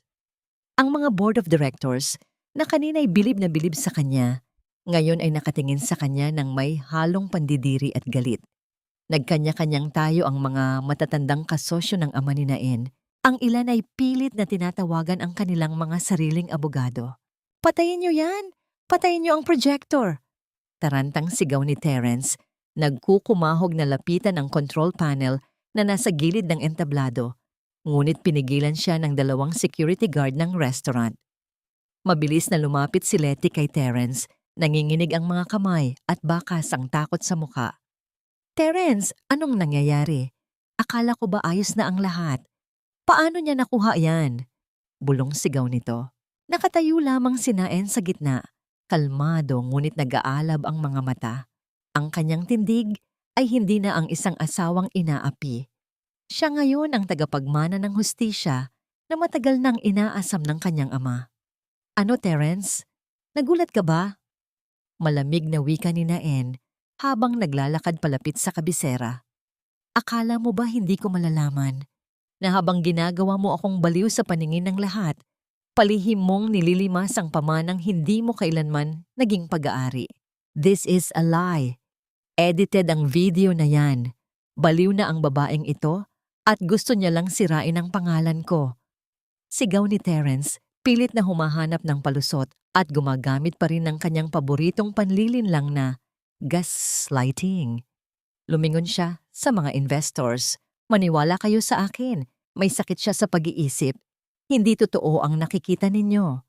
Ang mga board of directors na kanina'y bilib na bilib sa kanya, ngayon ay nakatingin sa kanya ng may halong pandidiri at galit. Nagkanya-kanyang tayo ang mga matatandang kasosyo ng ama ni Naen. Ang ilan ay pilit na tinatawagan ang kanilang mga sariling abogado. "Patayin niyo yan! Patayin niyo ang projector!" Tarantang sigaw ni Terence, nagkukumahog na lapitan ang control panel na nasa gilid ng entablado, ngunit pinigilan siya ng 2 security guard ng restaurant. Mabilis na lumapit si Letty kay Terence, nanginginig ang mga kamay at bakas ang takot sa muka. "Terence, anong nangyayari? Akala ko ba ayos na ang lahat? Paano niya nakuha yan?" Bulong sigaw nito. Nakatayo lamang si Naen sa gitna, kalmado ngunit nag-aalab ang mga mata. Ang kanyang tindig ay hindi na ang isang asawang inaapi. Siya ngayon ang tagapagmana ng hustisya na matagal nang inaasam ng kanyang ama. "Ano, Terence? Nagulat ka ba?" Malamig na wika ni Naen habang naglalakad palapit sa kabisera. "Akala mo ba hindi ko malalaman na habang ginagawa mo akong baliw sa paningin ng lahat, palihim mong nililimas ang pamanang hindi mo kailanman naging pag-aari? This is a lie. Edited ang video na yan. Baliw na ang babaeng ito at gusto niya lang sirain ang pangalan ko." Sigaw ni Terence, pilit na humahanap ng palusot at gumagamit pa rin ng kanyang paboritong panlilinlang na gaslighting. Lumingon siya sa mga investors. "Maniwala kayo sa akin, may sakit siya sa pag-iisip. Hindi totoo ang nakikita ninyo."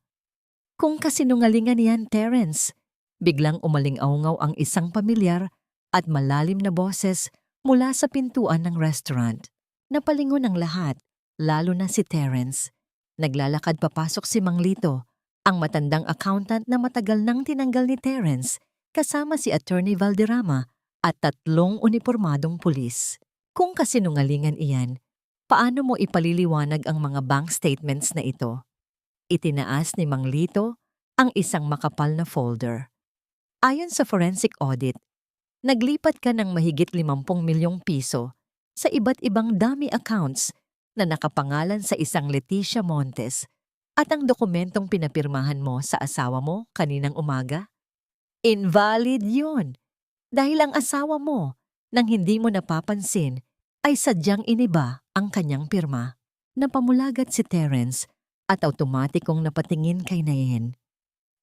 "Kung kasinungalingan yan, Terence." Biglang umaling-aungaw ang isang pamilyar at malalim na boses mula sa pintuan ng restaurant. Napalingon ang lahat, lalo na si Terence. Naglalakad papasok si Mang Lito, ang matandang accountant na matagal nang tinanggal ni Terence, kasama si Attorney Valderrama at 3 unipormadong pulis. "Kung kasinungalingan iyan, paano mo ipaliliwanag ang mga bank statements na ito?" Itinaas ni Mang Lito ang isang makapal na folder. "Ayon sa forensic audit, naglipat ka ng mahigit 50 milyong piso sa iba't ibang dummy accounts na nakapangalan sa isang Leticia Montes at ang dokumentong pinapirmahan mo sa asawa mo kaninang umaga. Invalid yun dahil ang asawa mo, nang hindi mo napapansin, ay sadyang iniba ang kanyang pirma." Napamulagat si Terence at automatikong napatingin kay Naen.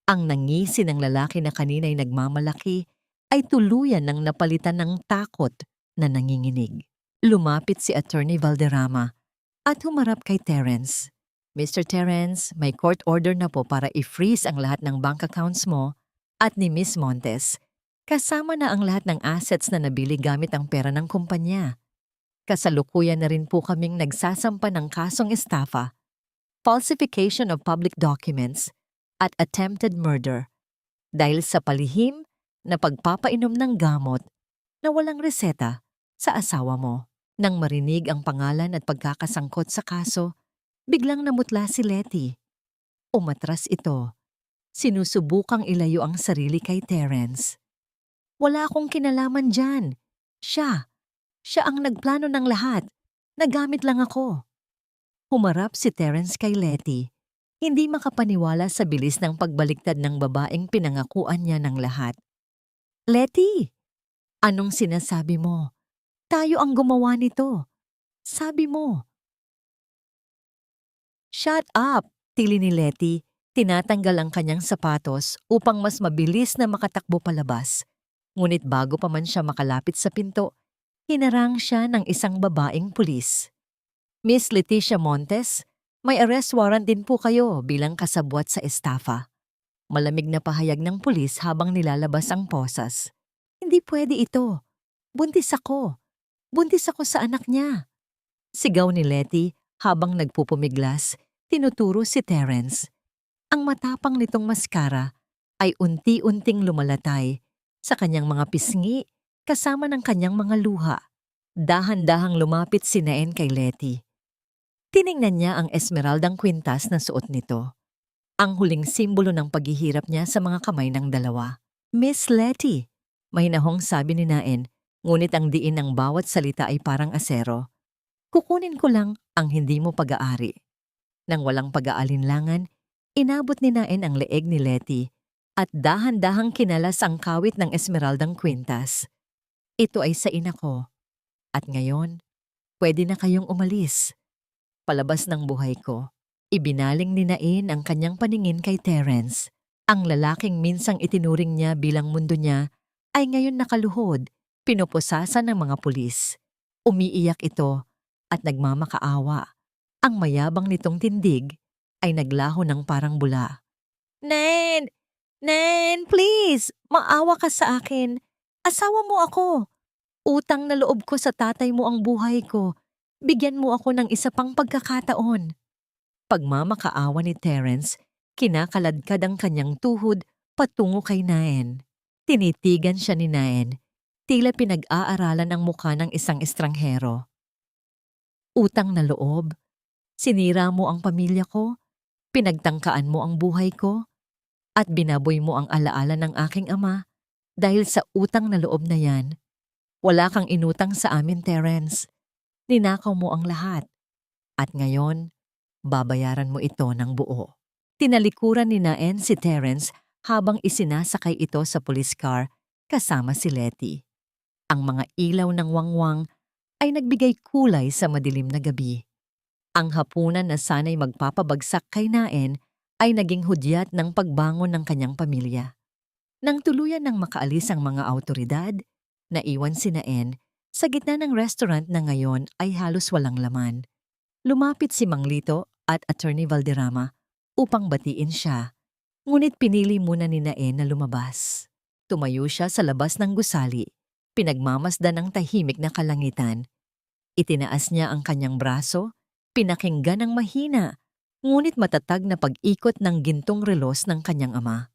Ang nangisi ng lalaki na kanina'y nagmamalaki ay tuluyan ng napalitan ng takot na nanginginig. Lumapit si Attorney Valderrama at humarap kay Terence. "Mr. Terence, may court order na po para i-freeze ang lahat ng bank accounts mo at ni Miss Montes, kasama na ang lahat ng assets na nabili gamit ang pera ng kumpanya. Kasalukuyan na rin po kaming nagsasampa ng kasong estafa, falsification of public documents, at attempted murder dahil sa palihim na pagpapainom ng gamot na walang reseta sa asawa mo." Nang marinig ang pangalan at pagkakasangkot sa kaso, biglang namutla si Letty. Umatras ito. Sinusubukang ilayo ang sarili kay Terence. "Wala akong kinalaman dyan. Siya ang nagplano ng lahat. Nagamit lang ako." Humarap si Terence kay Letty, hindi makapaniwala sa bilis ng pagbaliktad ng babaeng pinangakuan niya ng lahat. "Letty, anong sinasabi mo? Tayo ang gumawa nito. Sabi mo." "Shut up!" tili ni Letty, tinatanggal ang kanyang sapatos upang mas mabilis na makatakbo palabas. Ngunit bago pa man siya makalapit sa pinto, hinarang siya ng isang babaeng pulis. Miss Leticia Montes, may arrest warrant din po kayo bilang kasabwat sa estafa. Malamig na pahayag ng pulis habang nilalabas ang posas. Hindi pwede ito. Buntis ako. Buntis ako sa anak niya. Sigaw ni Letty habang nagpupumiglas, tinuturo si Terence. Ang matapang nitong maskara ay unti-unting lumalatay sa kanyang mga pisngi kasama ng kanyang mga luha. Dahan-dahang lumapit si Naen kay Letty. Tiningnan niya ang esmeraldang kwintas na suot nito. Ang huling simbolo ng paghihirap niya sa mga kamay ng dalawa. Miss Letty, mahinahong sabi ni Naen, ngunit ang diin ng bawat salita ay parang asero. Kukunin ko lang ang hindi mo pag-aari. Nang walang pag-aalinlangan, inabot ni Naen ang leeg ni Letty at dahan-dahang kinalas ang kawit ng esmeraldang kwintas. Ito ay sa ina ko. At ngayon, pwede na kayong umalis. Palabas ng buhay ko. Ibinaling ni Naen ang kanyang paningin kay Terence. Ang lalaking minsang itinuring niya bilang mundo niya ay ngayon nakaluhod, pinupusasan ng mga pulis. Umiiyak ito at nagmamakaawa. Ang mayabang nitong tindig ay naglaho ng parang bula. Naen! Naen, please! Maawa ka sa akin. Asawa mo ako. Utang na loob ko sa tatay mo ang buhay ko. Bigyan mo ako ng isa pang pagkakataon. Pagmamakaawa ni Terence, kinakaladkad ang kanyang tuhod patungo kay Naen. Tinitigan siya ni Naen, tila pinag-aaralan ang mukha ng isang estranghero. Utang na loob? Sinira mo ang pamilya ko? Pinagtangkaan mo ang buhay ko? At binaboy mo ang alaala ng aking ama dahil sa utang na loob na yan? Wala kang inutang sa amin, Terence. Ninakaw mo ang lahat. At ngayon, babayaran mo ito ng buo. Tinalikuran ni Naen si Terence habang isinasakay ito sa police car kasama si Letty. Ang mga ilaw ng wangwang ay nagbigay kulay sa madilim na gabi. Ang hapunan na sana'y magpapabagsak kay Naen ay naging hudyat ng pagbangon ng kanyang pamilya. Nang tuluyan ng makaalis ang mga awtoridad, naiwan si Naen sa gitna ng restaurant na ngayon ay halos walang laman. Lumapit si Mang Lito at Attorney Valderrama upang batiin siya, ngunit pinili muna ni Naen na lumabas. Tumayo siya sa labas ng gusali, pinagmamasdan ng tahimik na kalangitan. Itinaas niya ang kanyang braso, pinakinggan ng mahina, ngunit matatag na pag-ikot ng gintong relos ng kanyang ama.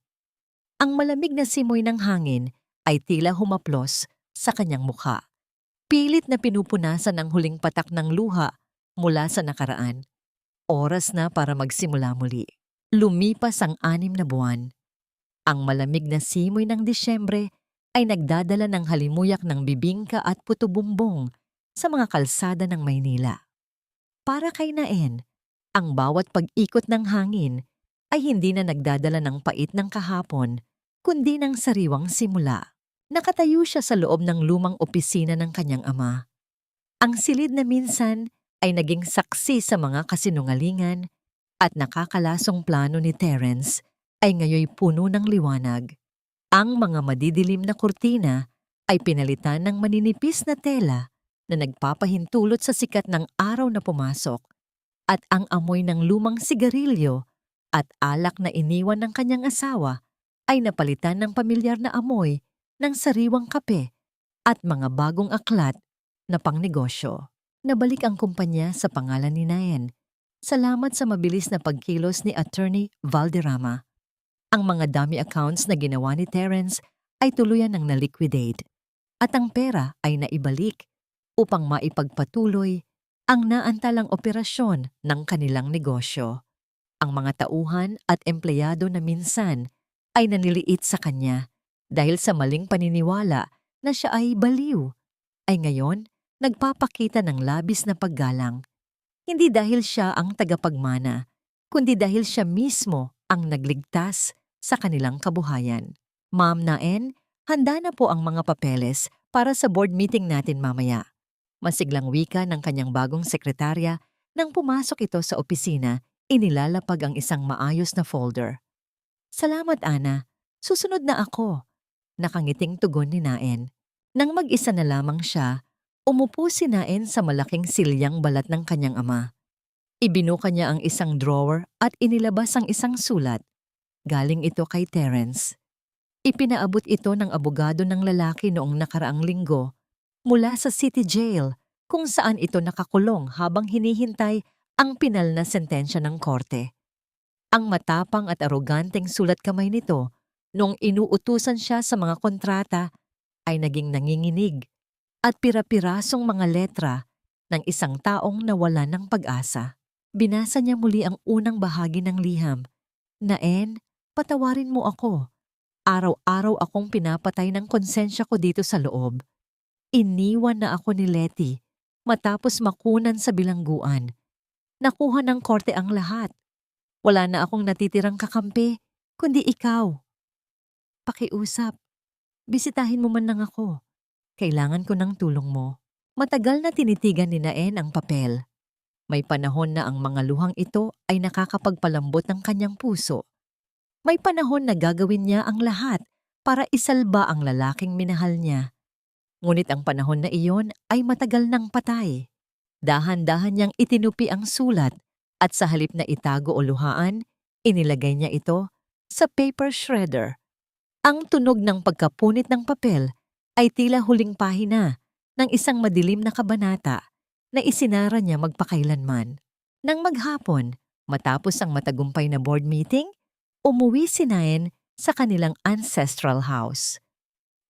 Ang malamig na simoy ng hangin ay tila humaplos sa kanyang mukha. Pilit na pinupunasan ang huling patak ng luha mula sa nakaraan. Oras na para magsimula muli. Lumipas ang 6 na buwan. Ang malamig na simoy ng Disyembre ay nagdadala ng halimuyak ng bibingka at puto-bumbong sa mga kalsada ng Maynila. Para kay Naen, ang bawat pag-ikot ng hangin ay hindi na nagdadala ng pait ng kahapon, kundi ng sariwang simula. Nakatayo siya sa loob ng lumang opisina ng kanyang ama. Ang silid na minsan ay naging saksi sa mga kasinungalingan at nakakalasong plano ni Terence ay ngayoy puno ng liwanag. Ang mga madidilim na kurtina ay pinalitan ng maninipis na tela na nagpapahintulot sa sikat ng araw na pumasok at ang amoy ng lumang sigarilyo at alak na iniwan ng kanyang asawa ay napalitan ng pamilyar na amoy ng sariwang kape at mga bagong aklat na pangnegosyo. Nabalik ang kumpanya sa pangalan ni Naen. Salamat sa mabilis na pagkilos ni Attorney Valderrama. Ang mga dummy accounts na ginawa ni Terence ay tuluyan ng na-liquidate at ang pera ay naibalik upang maipagpatuloy ang naantalang operasyon ng kanilang negosyo. Ang mga tauhan at empleyado na minsan ay naniliit sa kanya dahil sa maling paniniwala na siya ay baliw, ay ngayon nagpapakita ng labis na paggalang. Hindi dahil siya ang tagapagmana, kundi dahil siya mismo ang nagligtas sa kanilang kabuhayan. Ma'am Naen, handa na po ang mga papeles para sa board meeting natin mamaya. Masiglang wika ng kanyang bagong sekretarya nang pumasok ito sa opisina, inilalapag ang isang maayos na folder. Salamat, Ana. Susunod na ako. Nakangiting tugon ni Naen. Nang mag-isa na lamang siya, umupo si Naen sa malaking silyang balat ng kanyang ama. Ibinuka niya ang isang drawer at inilabas ang isang sulat. Galing ito kay Terence. Ipinaabot ito ng abogado ng lalaki noong nakaraang linggo mula sa city jail kung saan ito nakakulong habang hinihintay ang pinal na sentensya ng korte. Ang matapang at aroganteng sulat kamay nito noong inuutusan siya sa mga kontrata ay naging nanginginig at pira-pirasong mga letra ng isang taong nawalan ng pag-asa. Binasa niya muli ang unang bahagi ng liham. Naen, patawarin mo ako. Araw-araw akong pinapatay ng konsensya ko dito sa loob. Iniwan na ako ni Letty matapos makunan sa bilangguan. Nakuha ng korte ang lahat. Wala na akong natitirang kakampi, kundi ikaw. Pakiusap. Bisitahin mo man lang ako. Kailangan ko ng tulong mo. Matagal na tinitigan ni Naen ang papel. May panahon na ang mga luhang ito ay nakakapagpalambot ng kanyang puso. May panahon na gagawin niya ang lahat para isalba ang lalaking minahal niya. Ngunit ang panahon na iyon ay matagal nang patay. Dahan-dahan niyang itinupi ang sulat at sa halip na itago o luhaan, inilagay niya ito sa paper shredder. Ang tunog ng pagkapunit ng papel ay tila huling pahina ng isang madilim na kabanata na isinara niya magpakailanman. Nang maghapon, matapos ang matagumpay na board meeting, umuwi si Naen sa kanilang ancestral house.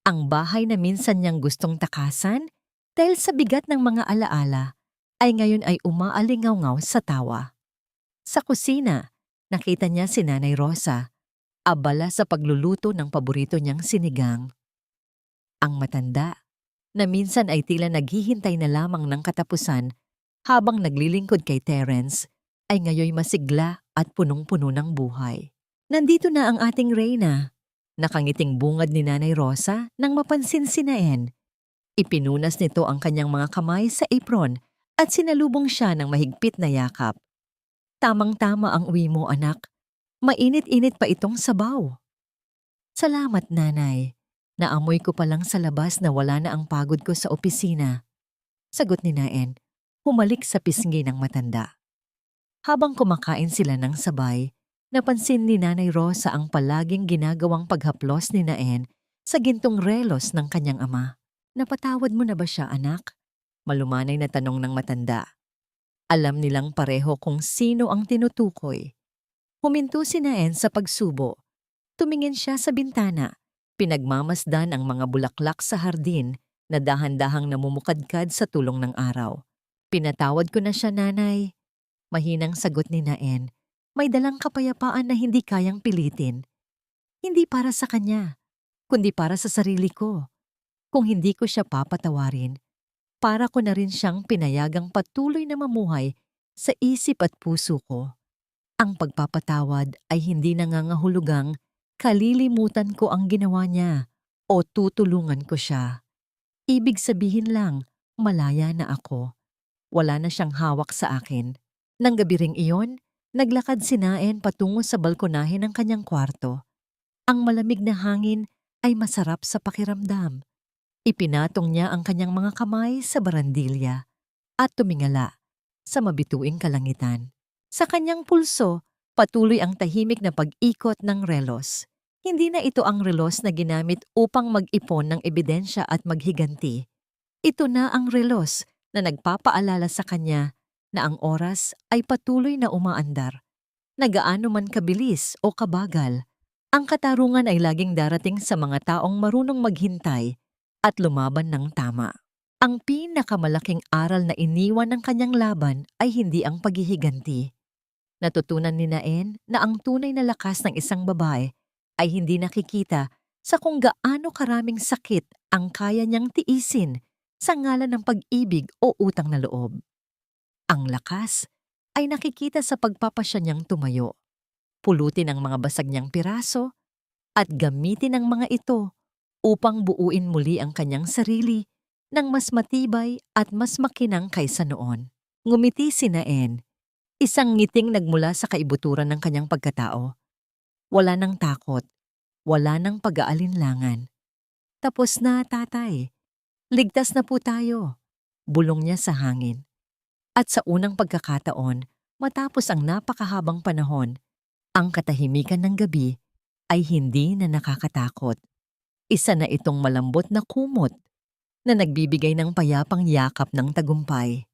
Ang bahay na minsan niyang gustong takasan dahil sa bigat ng mga alaala ay ngayon ay umaalingaw-ngaw sa tawa. Sa kusina, nakita niya si Nanay Rosa, abala sa pagluluto ng paborito niyang sinigang. Ang matanda, na minsan ay tila naghihintay na lamang ng katapusan habang naglilingkod kay Terence, ay ngayoy masigla at punong-puno ng buhay. Nandito na ang ating Reyna. Nakangiting bungad ni Nanay Rosa nang mapansin si Naen. Ipinunas nito ang kanyang mga kamay sa apron at sinalubong siya ng mahigpit na yakap. Tamang-tama ang uwi mo, anak. Mainit-init pa itong sabaw. Salamat, Nanay. Naamoy ko pa lang sa labas na wala na ang pagod ko sa opisina. Sagot ni Naen, humalik sa pisngi ng matanda. Habang kumakain sila ng sabay, napansin ni Nanay Rosa ang palaging ginagawang paghaplos ni Naen sa gintong relos ng kanyang ama. Napatawad mo na ba siya, anak? Malumanay na tanong ng matanda. Alam nilang pareho kung sino ang tinutukoy. Huminto si Naen sa pagsubo. Tumingin siya sa bintana. Pinagmamasdan ang mga bulaklak sa hardin na dahan-dahang namumukadkad sa tulong ng araw. Pinatawad ko na siya, Nanay. Mahinang sagot ni Naen. May dalang kapayapaan na hindi kayang pilitin. Hindi para sa kanya, kundi para sa sarili ko. Kung hindi ko siya papatawarin, para ko na rin siyang pinayagang patuloy na mamuhay sa isip at puso ko. Ang pagpapatawad ay hindi nangangahulugang kalilimutan ko ang ginawa niya o tutulungan ko siya. Ibig sabihin lang, malaya na ako. Wala na siyang hawak sa akin. Nang gabi ring iyon, naglakad si Naen patungo sa balkonahe ng kanyang kwarto. Ang malamig na hangin ay masarap sa pakiramdam. Ipinatong niya ang kanyang mga kamay sa barandilya at tumingala sa mabituing kalangitan. Sa kanyang pulso, patuloy ang tahimik na pag-ikot ng relos. Hindi na ito ang relos na ginamit upang mag-ipon ng ebidensya at maghiganti. Ito na ang relos na nagpapaalala sa kanya na ang oras ay patuloy na umaandar. Nagaano man kabilis o kabagal, ang katarungan ay laging darating sa mga taong marunong maghintay at lumaban ng tama. Ang pinakamalaking aral na iniwan ng kanyang laban ay hindi ang paghihiganti. Natutunan ni Naen na ang tunay na lakas ng isang babae ay hindi nakikita sa kung gaano karaming sakit ang kaya niyang tiisin sa ngalan ng pag-ibig o utang na loob. Ang lakas ay nakikita sa pagpapasya niyang tumayo, pulutin ang mga basag niyang piraso, at gamitin ang mga ito upang buuin muli ang kanyang sarili ng mas matibay at mas makinang kaysa noon. Ngumiti si Naen, isang ngiting nagmula sa kaibuturan ng kanyang pagkatao. Wala nang takot, wala nang pag-aalinlangan. Tapos na, tatay. Ligtas na po tayo. Bulong niya sa hangin. At sa unang pagkakataon, matapos ang napakahabang panahon, ang katahimikan ng gabi ay hindi na nakakatakot. Isa na itong malambot na kumot na nagbibigay ng payapang yakap ng tagumpay.